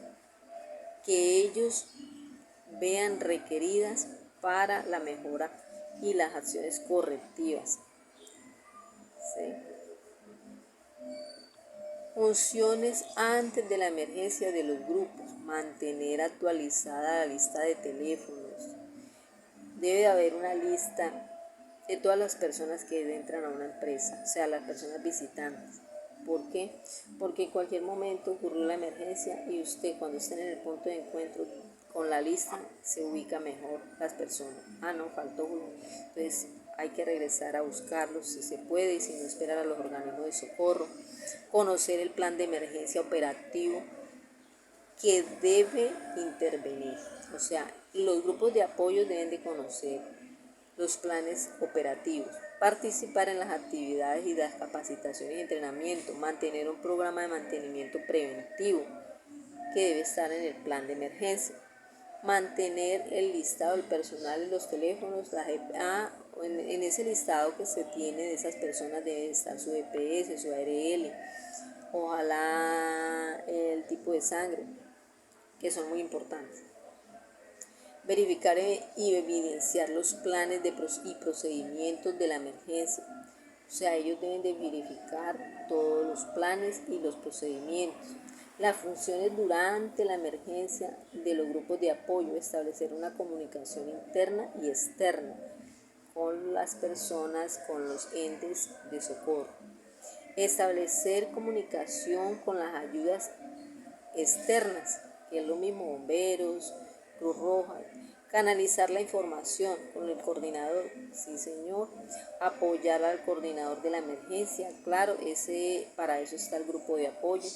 que ellos vean requeridas para la mejora y las acciones correctivas. ¿Sí? Funciones antes de la emergencia de los grupos. Mantener actualizada la lista de teléfonos. Debe haber una lista de todas las personas que entran a una empresa, o sea, las personas visitantes. ¿Por qué? Porque en cualquier momento ocurrió la emergencia y usted cuando esté en el punto de encuentro con la lista se ubica mejor las personas. No, faltó uno. Entonces hay que regresar a buscarlos si se puede y si no esperar a los organismos de socorro. Conocer el plan de emergencia operativo que debe intervenir. O sea, los grupos de apoyo deben de conocer los planes operativos, participar en las actividades y las capacitaciones y entrenamiento, mantener un programa de mantenimiento preventivo que debe estar en el plan de emergencia, mantener el listado del personal en los teléfonos, en ese listado que se tiene de esas personas debe estar su EPS, su ARL, ojalá el tipo de sangre, que son muy importantes. Verificar y evidenciar los planes y procedimientos de la emergencia. O sea, ellos deben de verificar todos los planes y los procedimientos. Las funciones durante la emergencia de los grupos de apoyo, establecer una comunicación interna y externa con las personas, con los entes de socorro. Establecer comunicación con las ayudas externas, que es lo mismo bomberos, Cruz Roja, canalizar la información con el coordinador, sí señor, apoyar al coordinador de la emergencia, claro, para eso está el grupo de apoyo,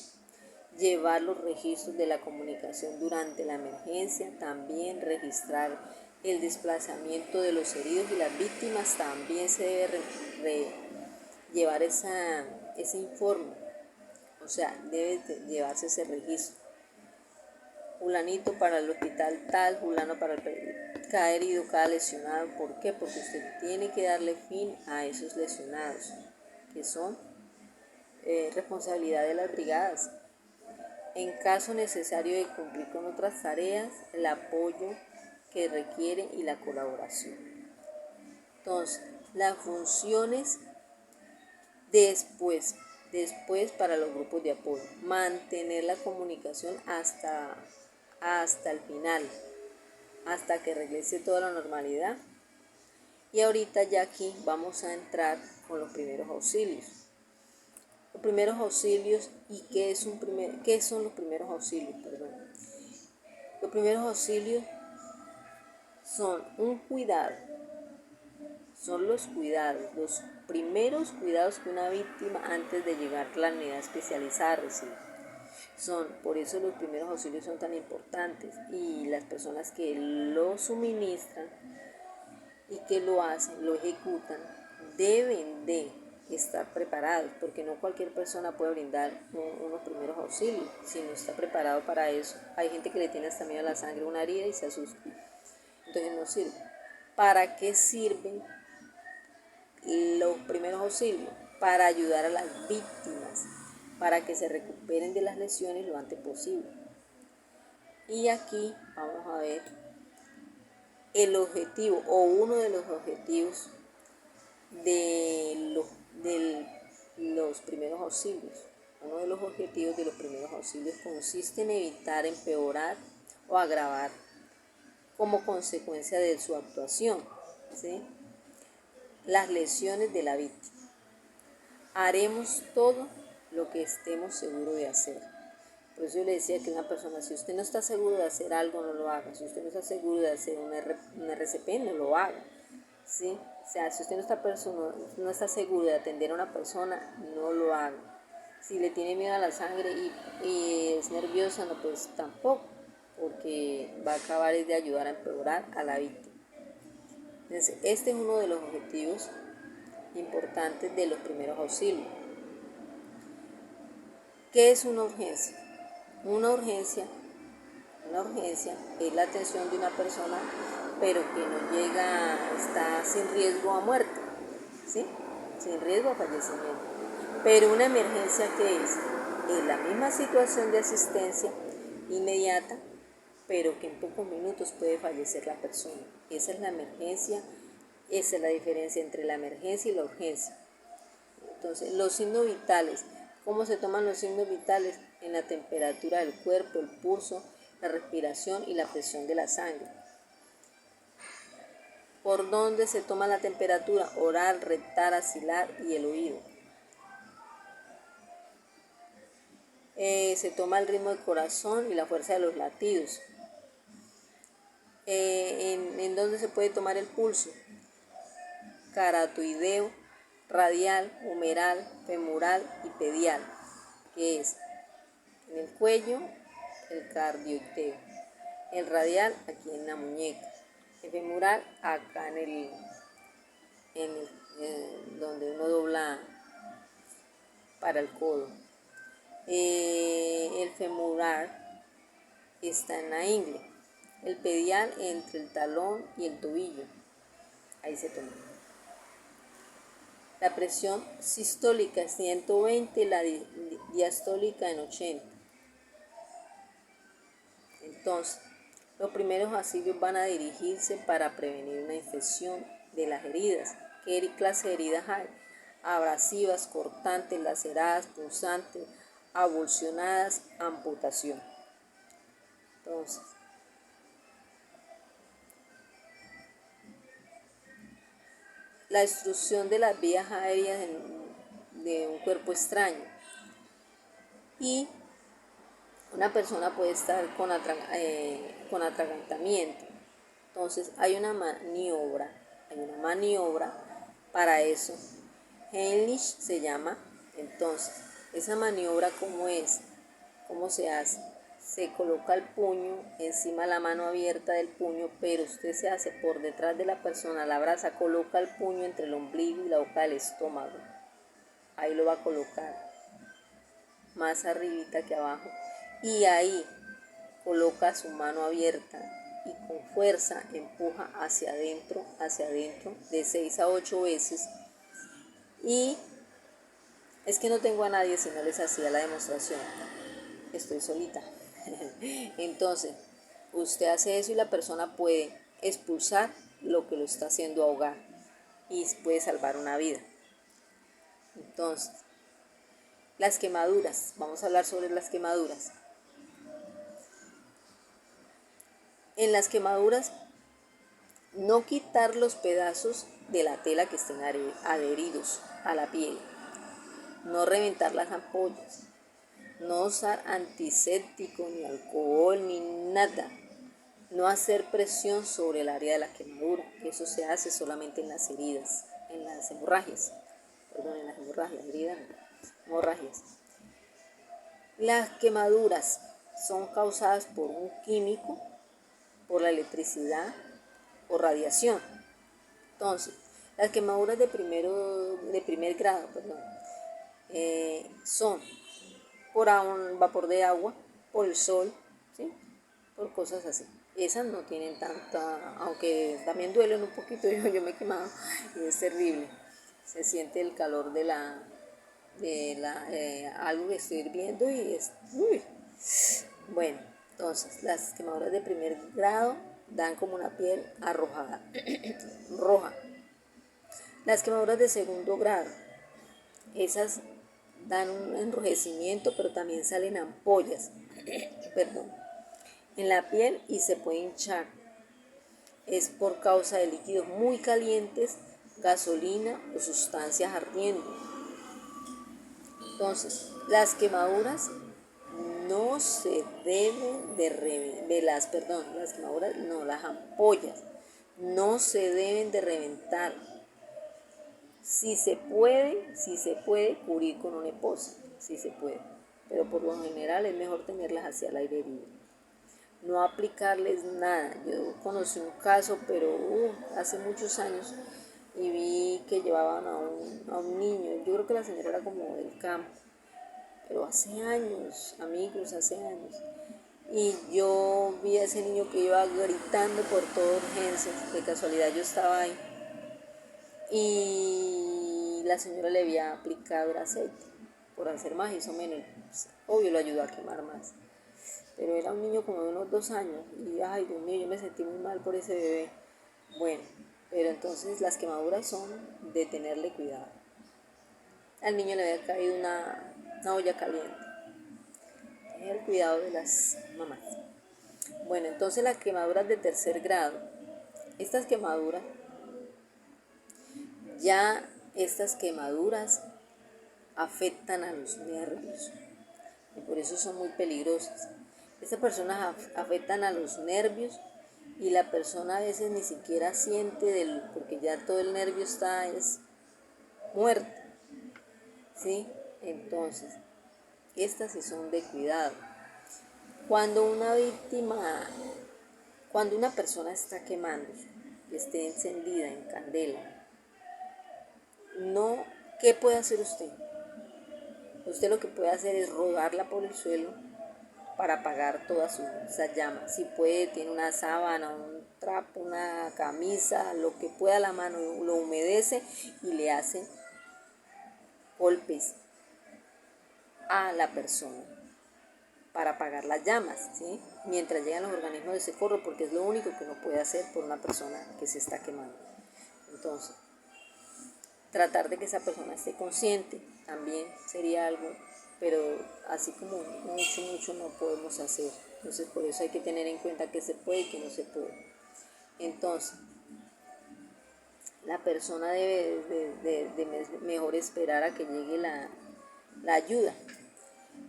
llevar los registros de la comunicación durante la emergencia, también registrar el desplazamiento de los heridos y las víctimas, también se debe llevar ese informe, o sea, debe llevarse ese registro. Fulanito para el hospital tal, fulano para cada herido, cada lesionado. ¿Por qué? Porque usted tiene que darle fin a esos lesionados, que son responsabilidad de las brigadas. En caso necesario de cumplir con otras tareas, el apoyo que requiere y la colaboración. Entonces, las funciones después para los grupos de apoyo, mantener la comunicación hasta el final, hasta que regrese toda la normalidad. Y ahorita ya aquí vamos a entrar con los primeros auxilios. Los primeros auxilios y qué son los primeros auxilios, perdón. Los primeros auxilios son un cuidado, son los primeros cuidados que una víctima antes de llegar a la unidad especializada recibe. Por eso los primeros auxilios son tan importantes y las personas que lo suministran y que lo hacen, lo ejecutan, deben de estar preparados, porque no cualquier persona puede brindar unos primeros auxilios si no está preparado para eso. Hay gente que le tiene hasta miedo a la sangre, una herida y se asusta, entonces no sirve. ¿Para qué sirven los primeros auxilios? Para ayudar a las víctimas, para que se recuperen de las lesiones lo antes posible. Y aquí vamos a ver el objetivo o uno de los objetivos de los primeros auxilios. Uno de los objetivos de los primeros auxilios consiste en evitar empeorar o agravar como consecuencia de su actuación, ¿sí?, las lesiones de la víctima. Haremos todo lo que estemos seguros de hacer. Por eso yo le decía que una persona, si usted no está seguro de hacer algo, no lo haga. Si usted no está seguro de hacer un RCP, no lo haga, ¿sí? O sea, si usted no está seguro de atender a una persona, no lo haga. Si le tiene miedo a la sangre y es nerviosa, no, pues tampoco, porque va a acabar de ayudar a empeorar a la víctima. Entonces, este es uno de los objetivos importantes de los primeros auxilios. ¿Qué es una urgencia? Una urgencia es la atención de una persona, pero que no está sin riesgo a muerte, ¿sí?, sin riesgo a fallecimiento. Pero una emergencia, ¿qué es? Es la misma situación de asistencia inmediata, pero que en pocos minutos puede fallecer la persona. Esa es la emergencia, esa es la diferencia entre la emergencia y la urgencia. Entonces, los signos vitales. ¿Cómo se toman los signos vitales? En la temperatura del cuerpo, el pulso, la respiración y la presión de la sangre. ¿Por dónde se toma la temperatura? Oral, rectal, axilar y el oído. Se toma el ritmo del corazón y la fuerza de los latidos. ¿En dónde se puede tomar el pulso? Caratoideo, radial, humeral, femoral y pedial, que es en el cuello, el cardioideo, el radial aquí en la muñeca, el femoral acá donde uno dobla para el codo. El femoral está en la ingle, el pedial entre el talón y el tobillo, ahí se toma. La presión sistólica es 120, la diastólica en 80. Entonces, los primeros auxilios van a dirigirse para prevenir una infección de las heridas. ¿Qué clase de heridas hay? Abrasivas, cortantes, laceradas, punzantes, avulsionadas, amputación. Entonces, la destrucción de las vías aéreas de un cuerpo extraño. Y una persona puede estar con atragantamiento. Entonces hay una maniobra para eso. Heimlich se llama. Entonces, esa maniobra, ¿cómo es? ¿Cómo se hace? Se coloca el puño encima de la mano abierta del puño, pero usted se hace por detrás de la persona, la abraza, coloca el puño entre el ombligo y la boca del estómago. Ahí lo va a colocar, más arribita que abajo. Y ahí coloca su mano abierta y con fuerza empuja hacia adentro, de 6 a 8 veces. Y es que no tengo a nadie si no les hacía la demostración. Estoy solita. Entonces, usted hace eso y la persona puede expulsar lo que lo está haciendo ahogar y puede salvar una vida. Entonces, las quemaduras. Vamos a hablar sobre las quemaduras. En las quemaduras, no quitar los pedazos de la tela que estén adheridos a la piel. No reventar las ampollas. No usar antiséptico, ni alcohol, ni nada. No hacer presión sobre el área de la quemadura. Eso se hace solamente en las heridas, en las hemorragias. Hemorragias. Las quemaduras son causadas por un químico, por la electricidad o radiación. Entonces, las quemaduras de primer grado, son por un vapor de agua, por el sol, ¿sí? Por cosas así. Esas no tienen tanta, aunque también duelen un poquito, yo me he quemado y es terrible. Se siente el calor de algo que estoy hirviendo y es, uy. Bueno, entonces las quemaduras de primer grado dan como una piel arrojada, roja. Las quemaduras de segundo grado, esas dan un enrojecimiento, pero también salen ampollas, en la piel y se puede hinchar. Es por causa de líquidos muy calientes, gasolina o sustancias ardiendo. Entonces, las quemaduras no se deben las ampollas no se deben de reventar. Si se puede cubrir con una epoxi, si se puede, pero por lo general es mejor tenerlas hacia el aire libre. No aplicarles nada. Yo conocí un caso, pero hace muchos años, y vi que llevaban a un niño. Yo creo que la señora era como del campo, pero hace años, amigos, hace años. Y yo vi a ese niño que iba gritando por toda urgencia. De casualidad yo estaba ahí. Y la señora le había aplicado el aceite por hacer más, hizo menos. Obvio, lo ayudó a quemar más. Pero era un niño como de unos 2 años. Y ay, Dios mío, yo me sentí muy mal por ese bebé. Bueno, pero entonces las quemaduras son de tenerle cuidado. Al niño le había caído una olla caliente. Es el cuidado de las mamás. Bueno, entonces las quemaduras de tercer grado. Estas quemaduras Ya estas quemaduras afectan a los nervios y por eso son muy peligrosas. Estas personas afectan a los nervios y la persona a veces ni siquiera siente porque ya todo el nervio está muerto, ¿sí? Entonces, estas sí son de cuidado. Cuando una persona está quemando, esté encendida en candela, no, ¿qué puede hacer usted? Usted lo que puede hacer es rodarla por el suelo para apagar todas esas llamas. Si puede, tiene una sábana, un trapo, una camisa, lo que pueda a la mano, lo humedece y le hace golpes a la persona para apagar las llamas, ¿sí? Mientras llegan los organismos de socorro, porque es lo único que uno puede hacer por una persona que se está quemando. Entonces, tratar de que esa persona esté consciente también sería algo, pero así como mucho no podemos hacer. Entonces, por eso hay que tener en cuenta que se puede y que no se puede. Entonces, la persona debe de mejor esperar a que llegue la ayuda.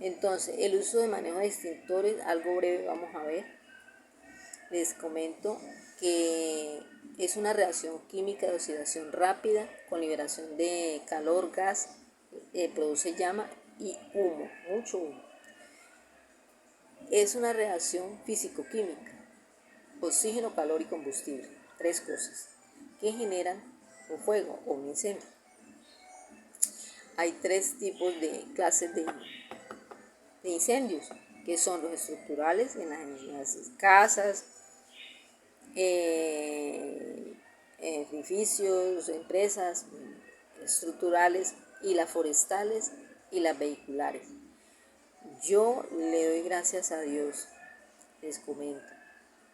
Entonces, el uso de manejo de extintores, algo breve vamos a ver. Les comento que es una reacción química de oxidación rápida con liberación de calor, gas, produce llama y humo, mucho humo. Es una reacción físico-química, oxígeno, calor y combustible, 3 cosas que generan un fuego o un incendio. Hay 3 tipos de clases de incendios, que son los estructurales en las casas, edificios, empresas estructurales, y las forestales y las vehiculares. Yo le doy gracias a Dios, les comento.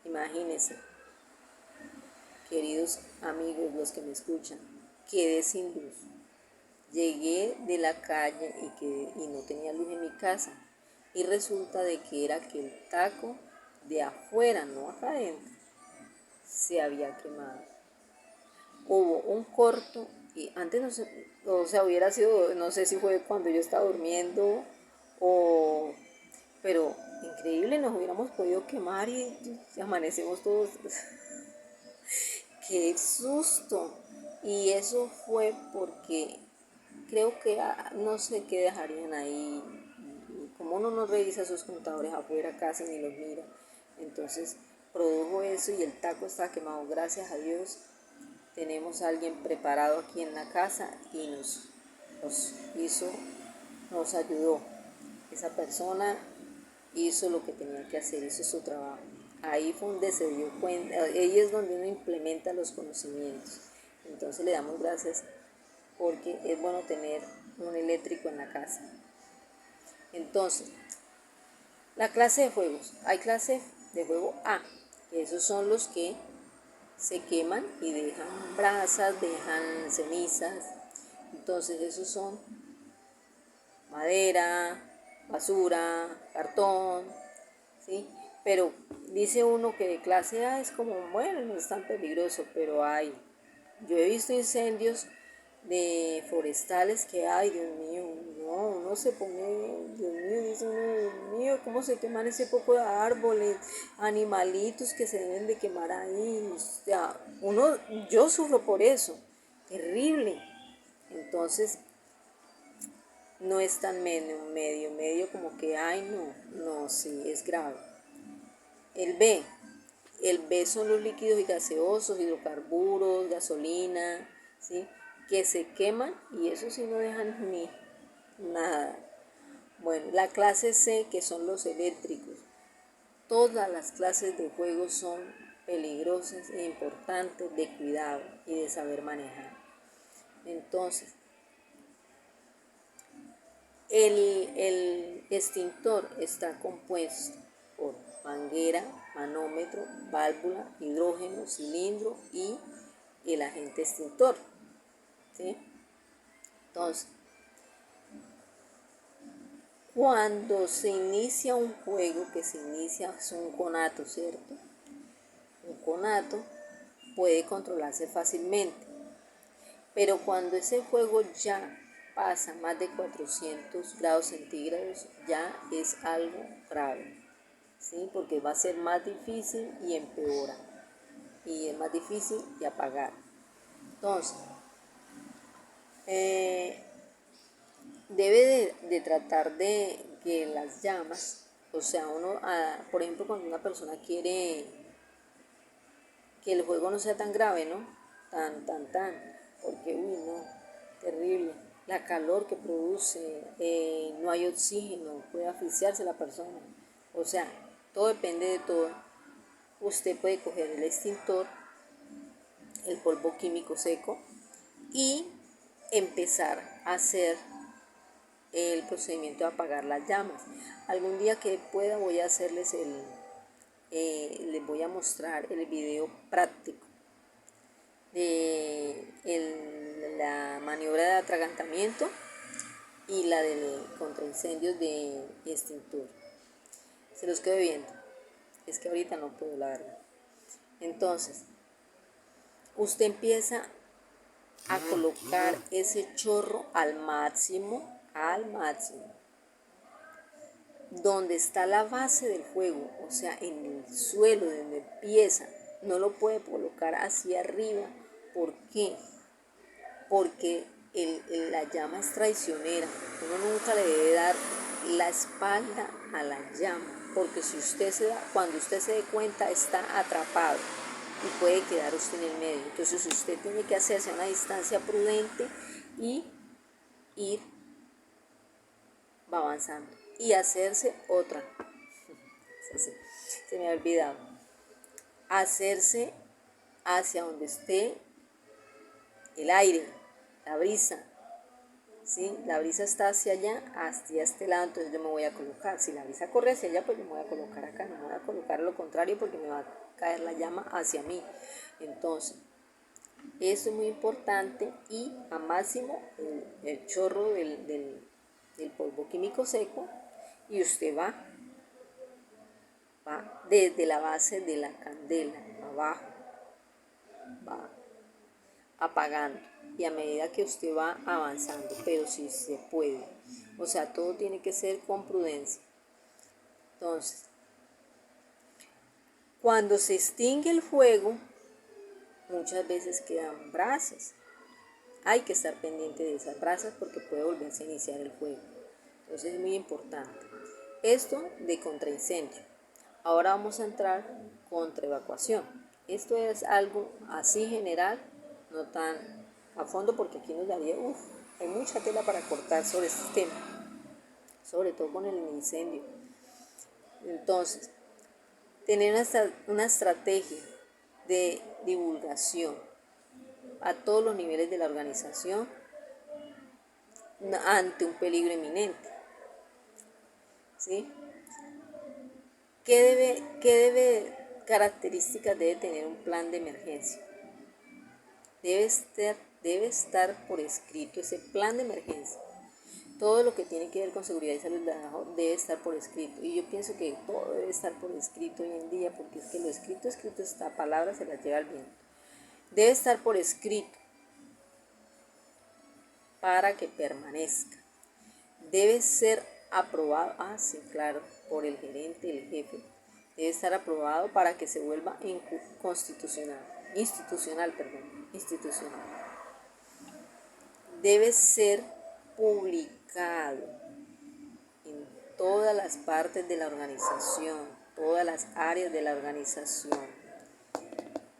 Imagínense, queridos amigos, los que me escuchan, quedé sin luz. Llegué de la calle y no tenía luz en mi casa. Y resulta de que era que el taco de afuera, no acá adentro, se había quemado. Hubo un corto y antes no sé, o sea, hubiera sido, no sé si fue cuando yo estaba durmiendo pero increíble, nos hubiéramos podido quemar y amanecemos todos. ¡Qué susto! Y eso fue porque creo que no sé qué dejarían ahí. Como uno no revisa sus contadores afuera casi ni los mira, entonces produjo eso y el taco está quemado. Gracias a Dios tenemos a alguien preparado aquí en la casa y nos ayudó. Esa persona hizo lo que tenía que hacer, hizo su trabajo. Ahí fue donde se dio cuenta, ahí es donde uno implementa los conocimientos. Entonces le damos gracias porque es bueno tener un eléctrico en la casa. Entonces, la clase de fuegos. Hay clase de fuego A, que esos son los que se queman y dejan brasas, dejan cenizas. Entonces esos son madera, basura, cartón, ¿sí? Pero dice uno que de clase A es como, bueno, no es tan peligroso, pero yo he visto incendios de forestales que hay, Dios mío, no, uno se pone, Dios mío, dice uno, Dios mío, cómo se queman ese poco de árboles, animalitos que se deben de quemar ahí, o sea, yo sufro por eso, terrible. Entonces, no es tan medio como que, ay, no, sí, es grave. El B son los líquidos y gaseosos, hidrocarburos, gasolina, ¿sí? Que se queman y eso sí no dejan ni nada. Bueno, la clase C, que son los eléctricos. Todas las clases de fuego son peligrosas e importantes de cuidado y de saber manejar. Entonces, el extintor está compuesto por manguera, manómetro, válvula, hidrógeno, cilindro y el agente extintor, ¿sí? Entonces, cuando se inicia un fuego, que se inicia es un conato, ¿cierto? Un conato puede controlarse fácilmente. Pero cuando ese fuego ya pasa más de 400 grados centígrados, ya es algo grave, ¿sí? Porque va a ser más difícil y empeora, y es más difícil de apagar. Entonces, debe de tratar de que las llamas, o sea, por ejemplo, cuando una persona quiere que el fuego no sea tan grave, ¿no? Tan, porque, uy, no, terrible. La calor que produce, no hay oxígeno, puede asfixiarse la persona. O sea, todo depende de todo. Usted puede coger el extintor, el polvo químico seco y empezar a hacer el procedimiento de apagar las llamas. Algún día que pueda voy a hacerles les voy a mostrar el video práctico de la maniobra de atragantamiento y la del contraincendios de extintor. Se los quedo viendo. Es que ahorita no puedo, la verdad. Entonces, usted empieza a colocar ese chorro al máximo, donde está la base del fuego, o sea, en el suelo donde empieza. No lo puede colocar hacia arriba. ¿Por qué? Porque la llama es traicionera. Uno nunca le debe dar la espalda a la llama, porque si usted cuando usted se dé cuenta, está atrapado y puede quedar usted en el medio. Entonces usted tiene que hacerse a una distancia prudente y ir avanzando y hacerse otra. Se me ha olvidado. Hacerse hacia donde esté el aire, la brisa. ¿Sí? La brisa está hacia allá, hacia este lado, entonces yo me voy a colocar. Si la brisa corre hacia allá, pues yo me voy a colocar acá, no me voy a colocar lo contrario porque me va a caer la llama hacia mí. Entonces, eso es muy importante y a máximo el chorro del polvo químico seco y usted va desde la base de la candela abajo, va apagando y a medida que usted va avanzando, pero si se puede, o sea, todo tiene que ser con prudencia. Entonces, cuando se extingue el fuego, muchas veces quedan brasas. Hay que estar pendiente de esas brasas porque puede volverse a iniciar el fuego. Entonces es muy importante. Esto de contraincendio. Ahora vamos a entrar contra evacuación. Esto es algo así general, no tan a fondo porque aquí nos daría, hay mucha tela para cortar sobre este tema, sobre todo con el incendio. Entonces, tener una estrategia de divulgación a todos los niveles de la organización ante un peligro inminente. ¿Sí? ¿Qué características debe tener un plan de emergencia? Debe estar por escrito ese plan de emergencia. Todo lo que tiene que ver con seguridad y salud debe estar por escrito. Y yo pienso que todo debe estar por escrito hoy en día, porque es que lo escrito, esta palabra se la lleva el viento. Debe estar por escrito para que permanezca. Debe ser aprobado, sí, claro, por el gerente, el jefe. Debe estar aprobado para que se vuelva institucional. Debe ser publicado en todas las partes de la organización, todas las áreas de la organización.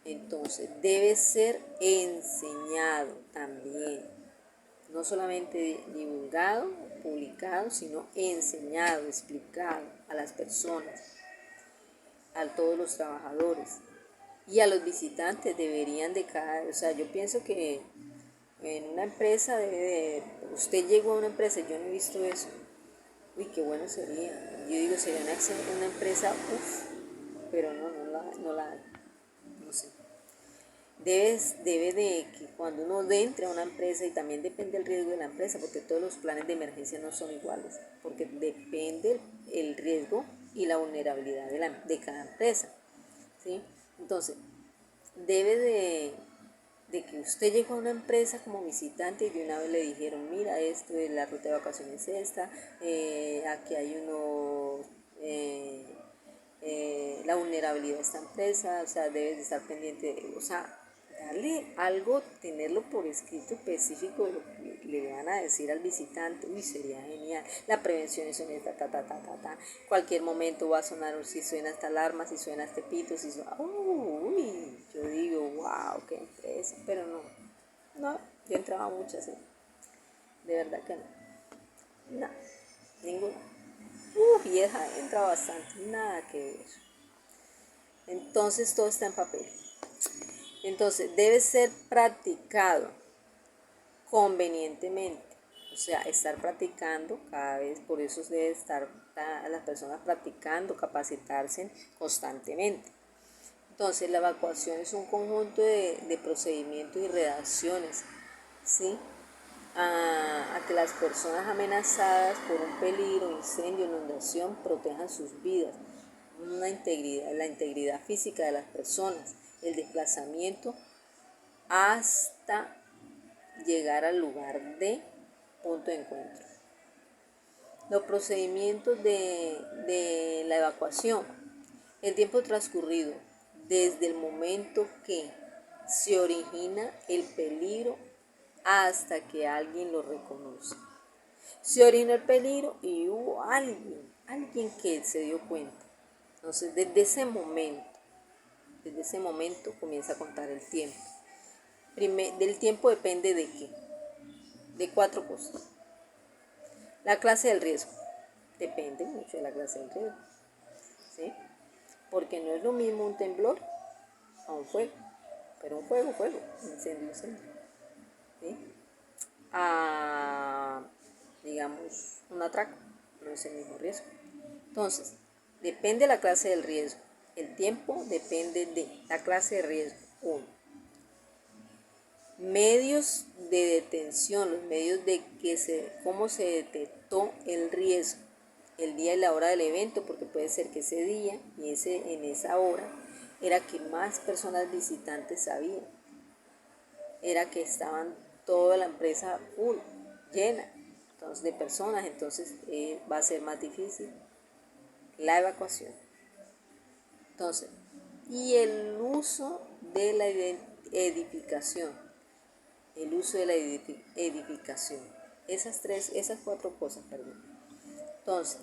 Entonces, debe ser enseñado también. No solamente divulgado, publicado, sino enseñado, explicado a las personas, a todos los trabajadores y a los visitantes. Deberían o sea, yo pienso que en una empresa usted llegó a una empresa, yo no he visto eso. Uy, qué bueno sería. Yo digo, sería una empresa, pero no sé. Debe de que cuando uno entre a una empresa, y también depende del riesgo de la empresa, porque todos los planes de emergencia no son iguales, porque depende el riesgo y la vulnerabilidad de cada empresa, ¿sí? Entonces, debe de de que usted llegó a una empresa como visitante y de una vez le dijeron, mira, esto es la ruta de vacaciones esta, aquí hay unos, la vulnerabilidad de esta empresa, o sea, debes de estar pendiente, o sea, darle algo, tenerlo por escrito específico de lo que le van a decir al visitante. Uy, sería genial. La prevención es honesta, cualquier momento va a sonar, si suena esta alarma, si suena este pito, si suena, uy, yo digo, wow, qué empresa, pero no, yo entraba muchas, de verdad que no, ninguna. Vieja, entra bastante, nada que ver. Entonces todo está en papel. Entonces debe ser practicado convenientemente. O sea, estar practicando cada vez, por eso debe estar las personas practicando, capacitarse constantemente. Entonces la evacuación es un conjunto de procedimientos y redacciones, ¿sí? A que las personas amenazadas por un peligro, incendio, inundación protejan sus vidas, la integridad física de las personas, el desplazamiento hasta llegar al lugar de punto de encuentro. Los procedimientos de la evacuación. El tiempo transcurrido desde el momento que se origina el peligro hasta que alguien lo reconoce. Se originó el peligro y hubo alguien que se dio cuenta. Entonces, desde ese momento comienza a contar el tiempo. Del tiempo depende de qué, de 4 cosas. La clase del riesgo, depende mucho de la clase del riesgo, ¿sí? Porque no es lo mismo un temblor a un fuego, pero un fuego, un incendio, ¿sí? A, digamos, un atraco, no es el mismo riesgo. Entonces, depende de la clase del riesgo. El tiempo depende de la clase de riesgo. 1. Medios de detención, los medios de cómo se detectó el riesgo, el día y la hora del evento, porque puede ser que ese día y en esa hora era que más personas visitantes sabían, era que estaban toda la empresa full, llena, entonces, de personas, entonces va a ser más difícil la evacuación. Entonces, y el uso de la edificación. El uso de la edificación. Esas 4 cosas, perdón. Entonces,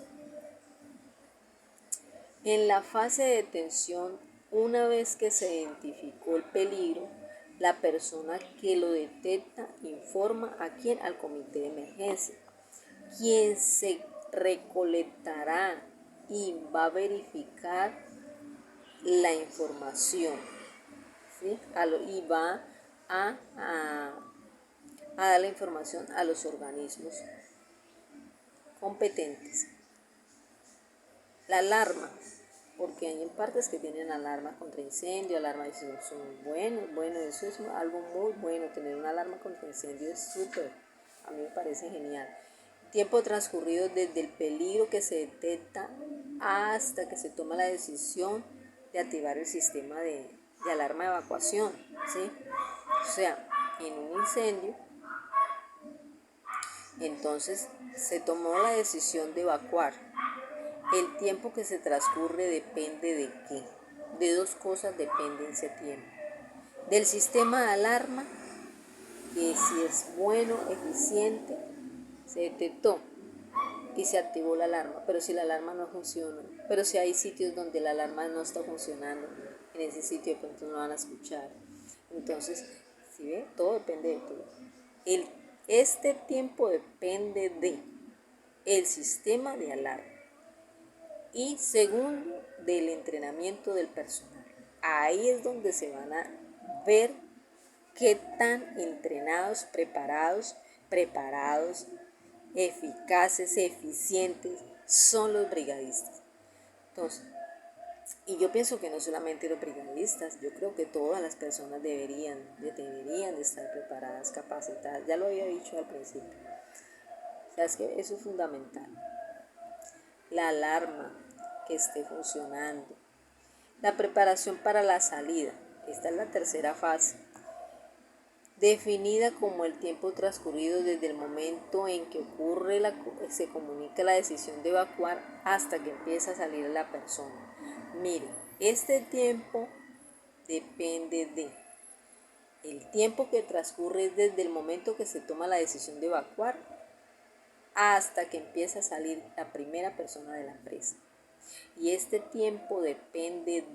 en la fase de detención, una vez que se identificó el peligro, la persona que lo detecta informa a quién, al comité de emergencia, quien se recolectará y va a verificar la información, ¿sí? Y va a dar la información a los organismos competentes. La alarma, porque hay en partes que tienen alarma contra incendio, alarma de incendio, bueno, eso es algo muy bueno, tener una alarma contra incendio es súper, a mí me parece genial. Tiempo transcurrido desde el peligro que se detecta hasta que se toma la decisión de activar el sistema de alarma de evacuación, ¿sí? O sea, en un incendio, entonces se tomó la decisión de evacuar. El tiempo que se transcurre depende de qué. De 2 cosas depende ese tiempo. Del sistema de alarma, que si es bueno, eficiente, se detectó y se activó la alarma. Pero si la alarma no funciona, pero si hay sitios donde la alarma no está funcionando, en ese sitio de pronto no van a escuchar. Entonces, ¿sí ve? Todo depende de todo. Este tiempo depende de el sistema de alarma. Y segundo, del entrenamiento del personal. Ahí es donde se van a ver qué tan entrenados, preparados, eficaces, eficientes son los brigadistas. Entonces, y yo pienso que no solamente los brigadistas, yo creo que todas las personas deberían de estar preparadas, capacitadas. Ya lo había dicho al principio. O sea, es que eso es fundamental. La alarma que esté funcionando. La preparación para la salida. Esta es la tercera fase. definida como el tiempo transcurrido desde el momento en que se comunica la decisión de evacuar hasta que empieza a salir la persona. Mire, este tiempo depende de el tiempo que transcurre desde el momento que se toma la decisión de evacuar hasta que empieza a salir la primera persona de la empresa. Y este tiempo depende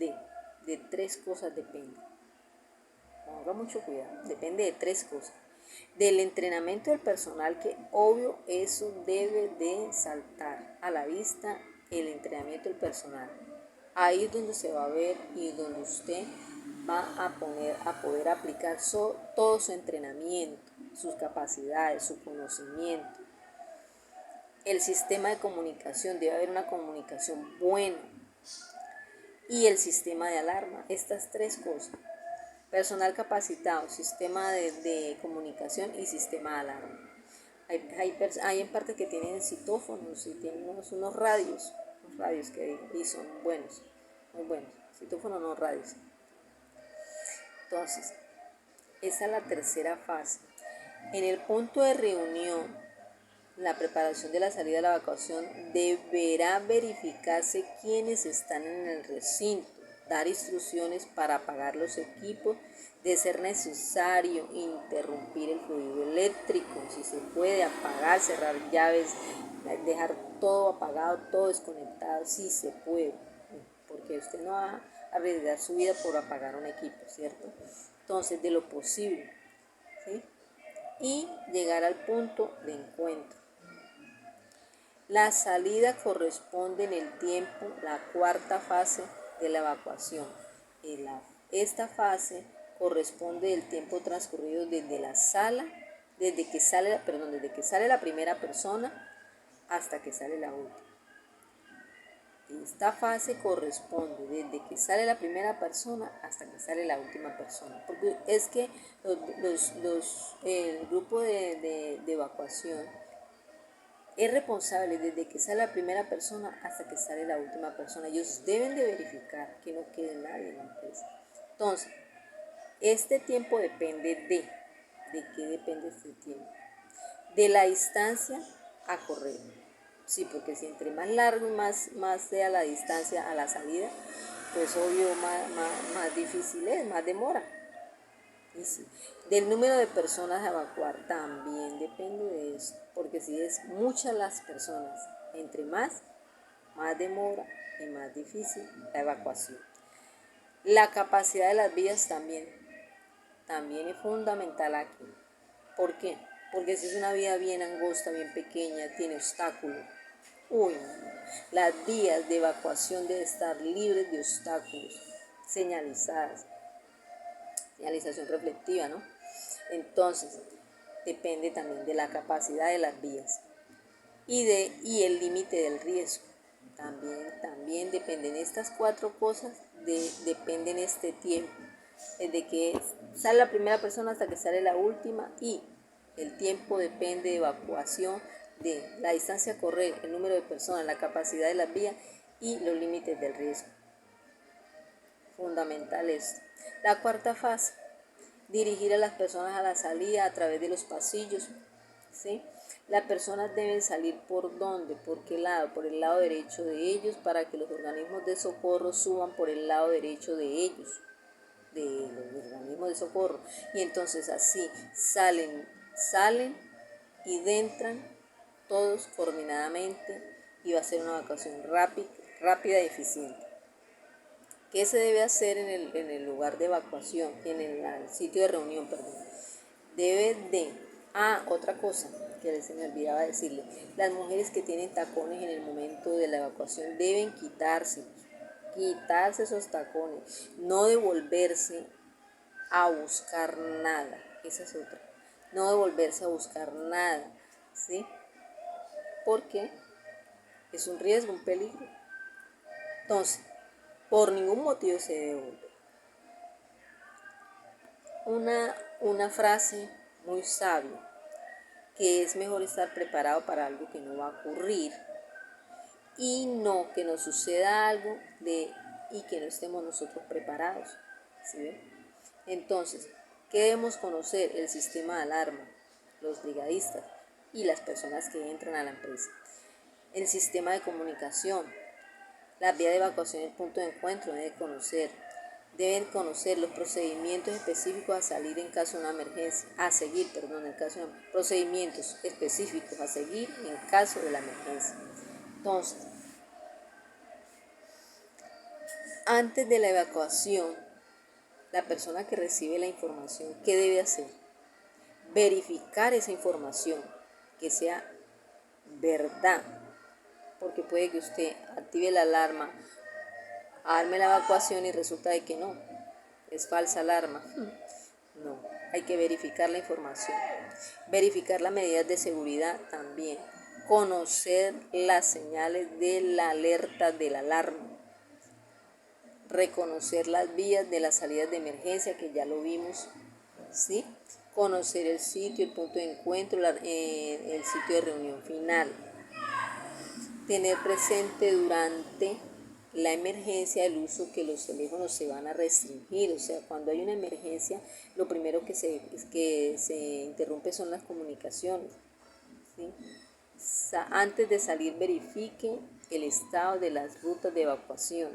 de tres cosas depende. Ponga mucho cuidado, depende de tres cosas. Del entrenamiento del personal, que obvio eso debe de saltar a la vista, el entrenamiento del personal. Ahí es donde se va a ver y donde usted va a poder aplicar todo su entrenamiento, sus capacidades, su conocimiento. El sistema de comunicación, debe haber una comunicación buena. Y el sistema de alarma, estas tres cosas. Personal capacitado, sistema de comunicación y sistema de alarma. Hay en partes que tienen citófonos y tienen unos radios que y son buenos, muy buenos. Citófonos no radios. Entonces, esa es la tercera fase. En el punto de reunión, la preparación de la salida de la evacuación, deberá verificarse quiénes están en el recinto, dar instrucciones para apagar los equipos, de ser necesario interrumpir el fluido eléctrico, si se puede apagar, cerrar llaves, dejar todo apagado, todo desconectado, si se puede, porque usted no va a arriesgar su vida por apagar un equipo, ¿cierto? Entonces, de lo posible, ¿sí? Y llegar al punto de encuentro. La salida corresponde en el tiempo, la cuarta fase de la evacuación. Esta fase corresponde del tiempo transcurrido desde la sala, desde que sale la primera persona hasta que sale la última. Esta fase corresponde desde que sale la primera persona hasta que sale la última persona. Porque es que el grupo de evacuación es responsable desde que sale la primera persona hasta que sale la última persona. Ellos deben de verificar que no quede nadie en la empresa. Entonces, este tiempo depende ¿de qué depende este tiempo? De la distancia a correr. Sí, porque si entre más largo y más sea la distancia a la salida, pues obvio más difícil es, más demora. Y sí, del número de personas a evacuar también depende de eso, porque si es muchas las personas, entre más demora y más difícil la evacuación. La capacidad de las vías también es fundamental aquí. ¿Por qué? Porque si es una vía bien angosta, bien pequeña, tiene obstáculos, las vías de evacuación deben estar libres de obstáculos, señalizadas, señalización reflectiva, ¿no? Entonces, depende también de la capacidad de las vías y el límite del riesgo. También dependen estas cuatro cosas, dependen este tiempo, desde que sale la primera persona hasta que sale la última, y el tiempo depende de evacuación, de la distancia a correr, el número de personas, la capacidad de las vías y los límites del riesgo. Fundamental es la cuarta fase, dirigir a las personas a la salida a través de los pasillos, ¿sí? Las personas deben salir ¿por dónde? ¿Por qué lado? Por el lado derecho de ellos, para que los organismos de socorro suban por el lado derecho de ellos, de los organismos de socorro. Y entonces así salen y entran todos coordinadamente, y va a ser una evacuación rápida y eficiente. ¿Qué se debe hacer en el lugar de evacuación, en el sitio de reunión, perdón? Otra cosa que se me olvidaba decirle, las mujeres que tienen tacones en el momento de la evacuación deben quitarse esos tacones, no devolverse a buscar nada, esa es otra, no devolverse a buscar nada, ¿sí? Porque es un riesgo, un peligro. Entonces, por ningún motivo se debe volver. Una frase muy sabia, que es mejor estar preparado para algo que no va a ocurrir, y no que nos suceda algo y que no estemos nosotros preparados, ¿sí ven? Entonces, ¿Qué debemos conocer? El sistema de alarma, los brigadistas y las personas que entran a la empresa. El sistema de comunicación, la vía de evacuación y el punto de encuentro deben conocer los procedimientos específicos a seguir en caso de una emergencia, procedimientos específicos a seguir en caso de la emergencia. Entonces, antes de la evacuación, la persona que recibe la información, ¿qué debe hacer? Verificar esa información, que sea verdad, porque puede que usted active la alarma, arme la evacuación y resulta de que no, es falsa alarma. No, hay que verificar la información, verificar las medidas de seguridad también, conocer las señales de la alerta de la alarma, reconocer las vías de las salidas de emergencia, que ya lo vimos, ¿sí? Conocer el sitio, el punto de encuentro, el sitio de reunión final. Tener presente durante la emergencia el uso que los teléfonos se van a restringir. O sea, cuando hay una emergencia, lo primero que se interrumpe son las comunicaciones, ¿sí? Antes de salir, verifique el estado de las rutas de evacuación.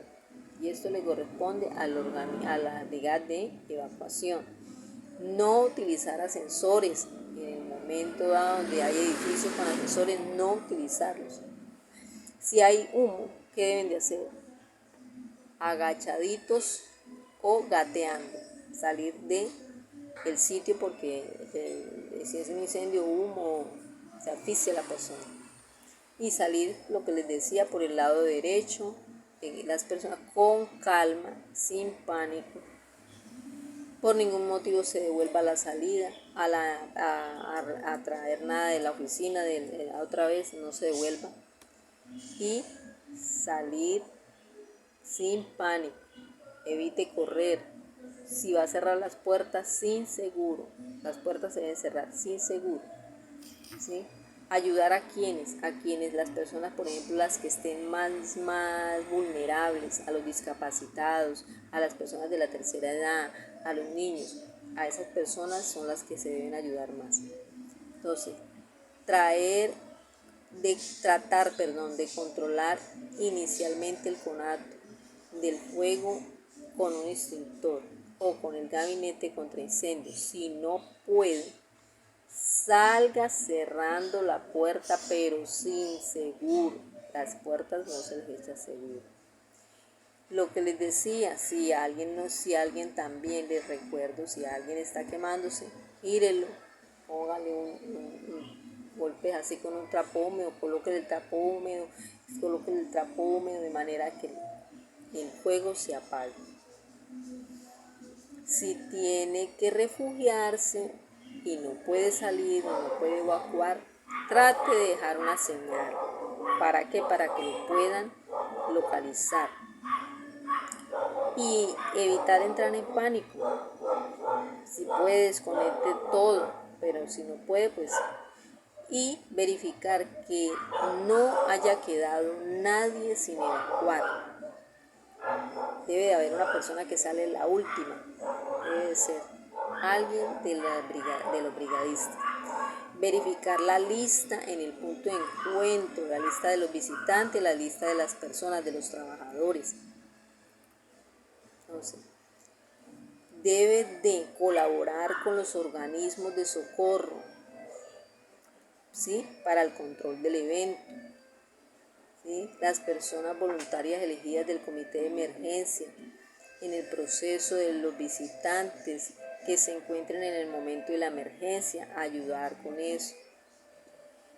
Y esto le corresponde a la brigada de evacuación. No utilizar ascensores en el momento dado donde hay edificios con ascensores, no utilizarlos. Si hay humo, ¿qué deben de hacer? Agachaditos o gateando, salir del sitio, porque si es un incendio, humo, se asfixia la persona. Y salir, lo que les decía, por el lado derecho, las personas con calma, sin pánico. Por ningún motivo se devuelva a la salida, a traer nada de la oficina, otra vez no se devuelva. Y salir sin pánico, evite correr. Si va a cerrar las puertas, sin seguro, las puertas se deben cerrar sin seguro, ¿sí? Ayudar a quienes las personas, por ejemplo, las que estén más vulnerables, a los discapacitados, a las personas de la tercera edad, a los niños. A esas personas son las que se deben ayudar más. Entonces, tratar de controlar inicialmente el conato del fuego con un extintor o con el gabinete contra incendios. Si no puede, salga cerrando la puerta, pero sin seguro. Las puertas no se les echa seguro. Lo que les decía, si alguien también, les recuerdo, si alguien está quemándose, gírelo, póngale un golpe así con un trapo húmedo, coloque el trapo húmedo de manera que el fuego se apague. Si tiene que refugiarse y no puede salir, no puede evacuar, trate de dejar una señal. ¿Para qué? Para que lo puedan localizar. Y evitar entrar en pánico. Si puede, desconecte todo, pero si no puede, pues... Y verificar que no haya quedado nadie sin evacuar. Debe de haber una persona que sale la última. Debe de ser alguien de los brigadistas. Verificar la lista en el punto de encuentro, la lista de los visitantes, la lista de las personas, de los trabajadores. Entonces, debe de colaborar con los organismos de socorro, ¿sí? Para el control del evento. ¿Sí? Las personas voluntarias elegidas del comité de emergencia en el proceso de los visitantes que se encuentren en el momento de la emergencia, ayudar con eso.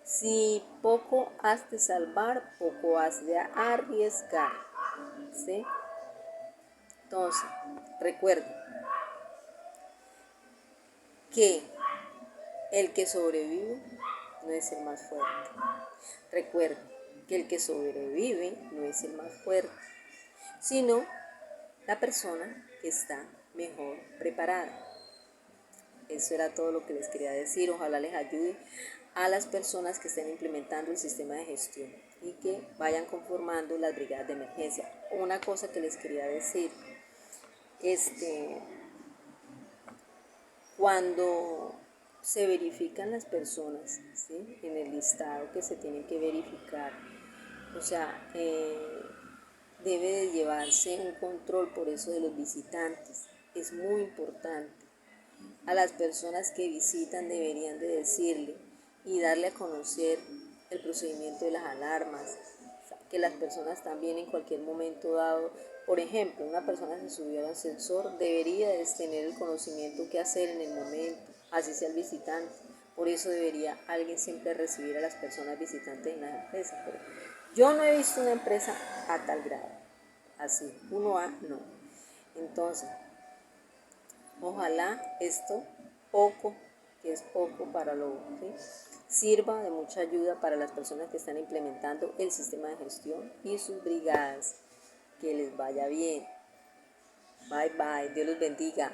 Si poco has de salvar, poco has de arriesgar, ¿sí? Entonces, recuerden que el que sobrevive no es el más fuerte. Recuerden que el que sobrevive no es el más fuerte, sino la persona que está mejor preparada. Eso era todo lo que les quería decir. Ojalá les ayude a las personas que estén implementando el sistema de gestión y que vayan conformando las brigadas de emergencia. Una cosa que les quería decir, Cuando se verifican las personas, ¿sí?, en el listado que se tienen que verificar, o sea, debe de llevarse un control por eso de los visitantes. Es muy importante. A las personas que visitan deberían de decirle y darle a conocer el procedimiento de las alarmas, que las personas también en cualquier momento dado, por ejemplo, una persona se subió al ascensor, debería de tener el conocimiento qué hacer en el momento, así sea el visitante. Por eso debería alguien siempre recibir a las personas visitantes en las empresas. Pero yo no he visto una empresa a tal grado, así, 1A no. Entonces, ojalá esto poco, que es poco para lo que sirva de mucha ayuda para las personas que están implementando el sistema de gestión y sus brigadas. Que les vaya bien. Bye bye. Dios los bendiga.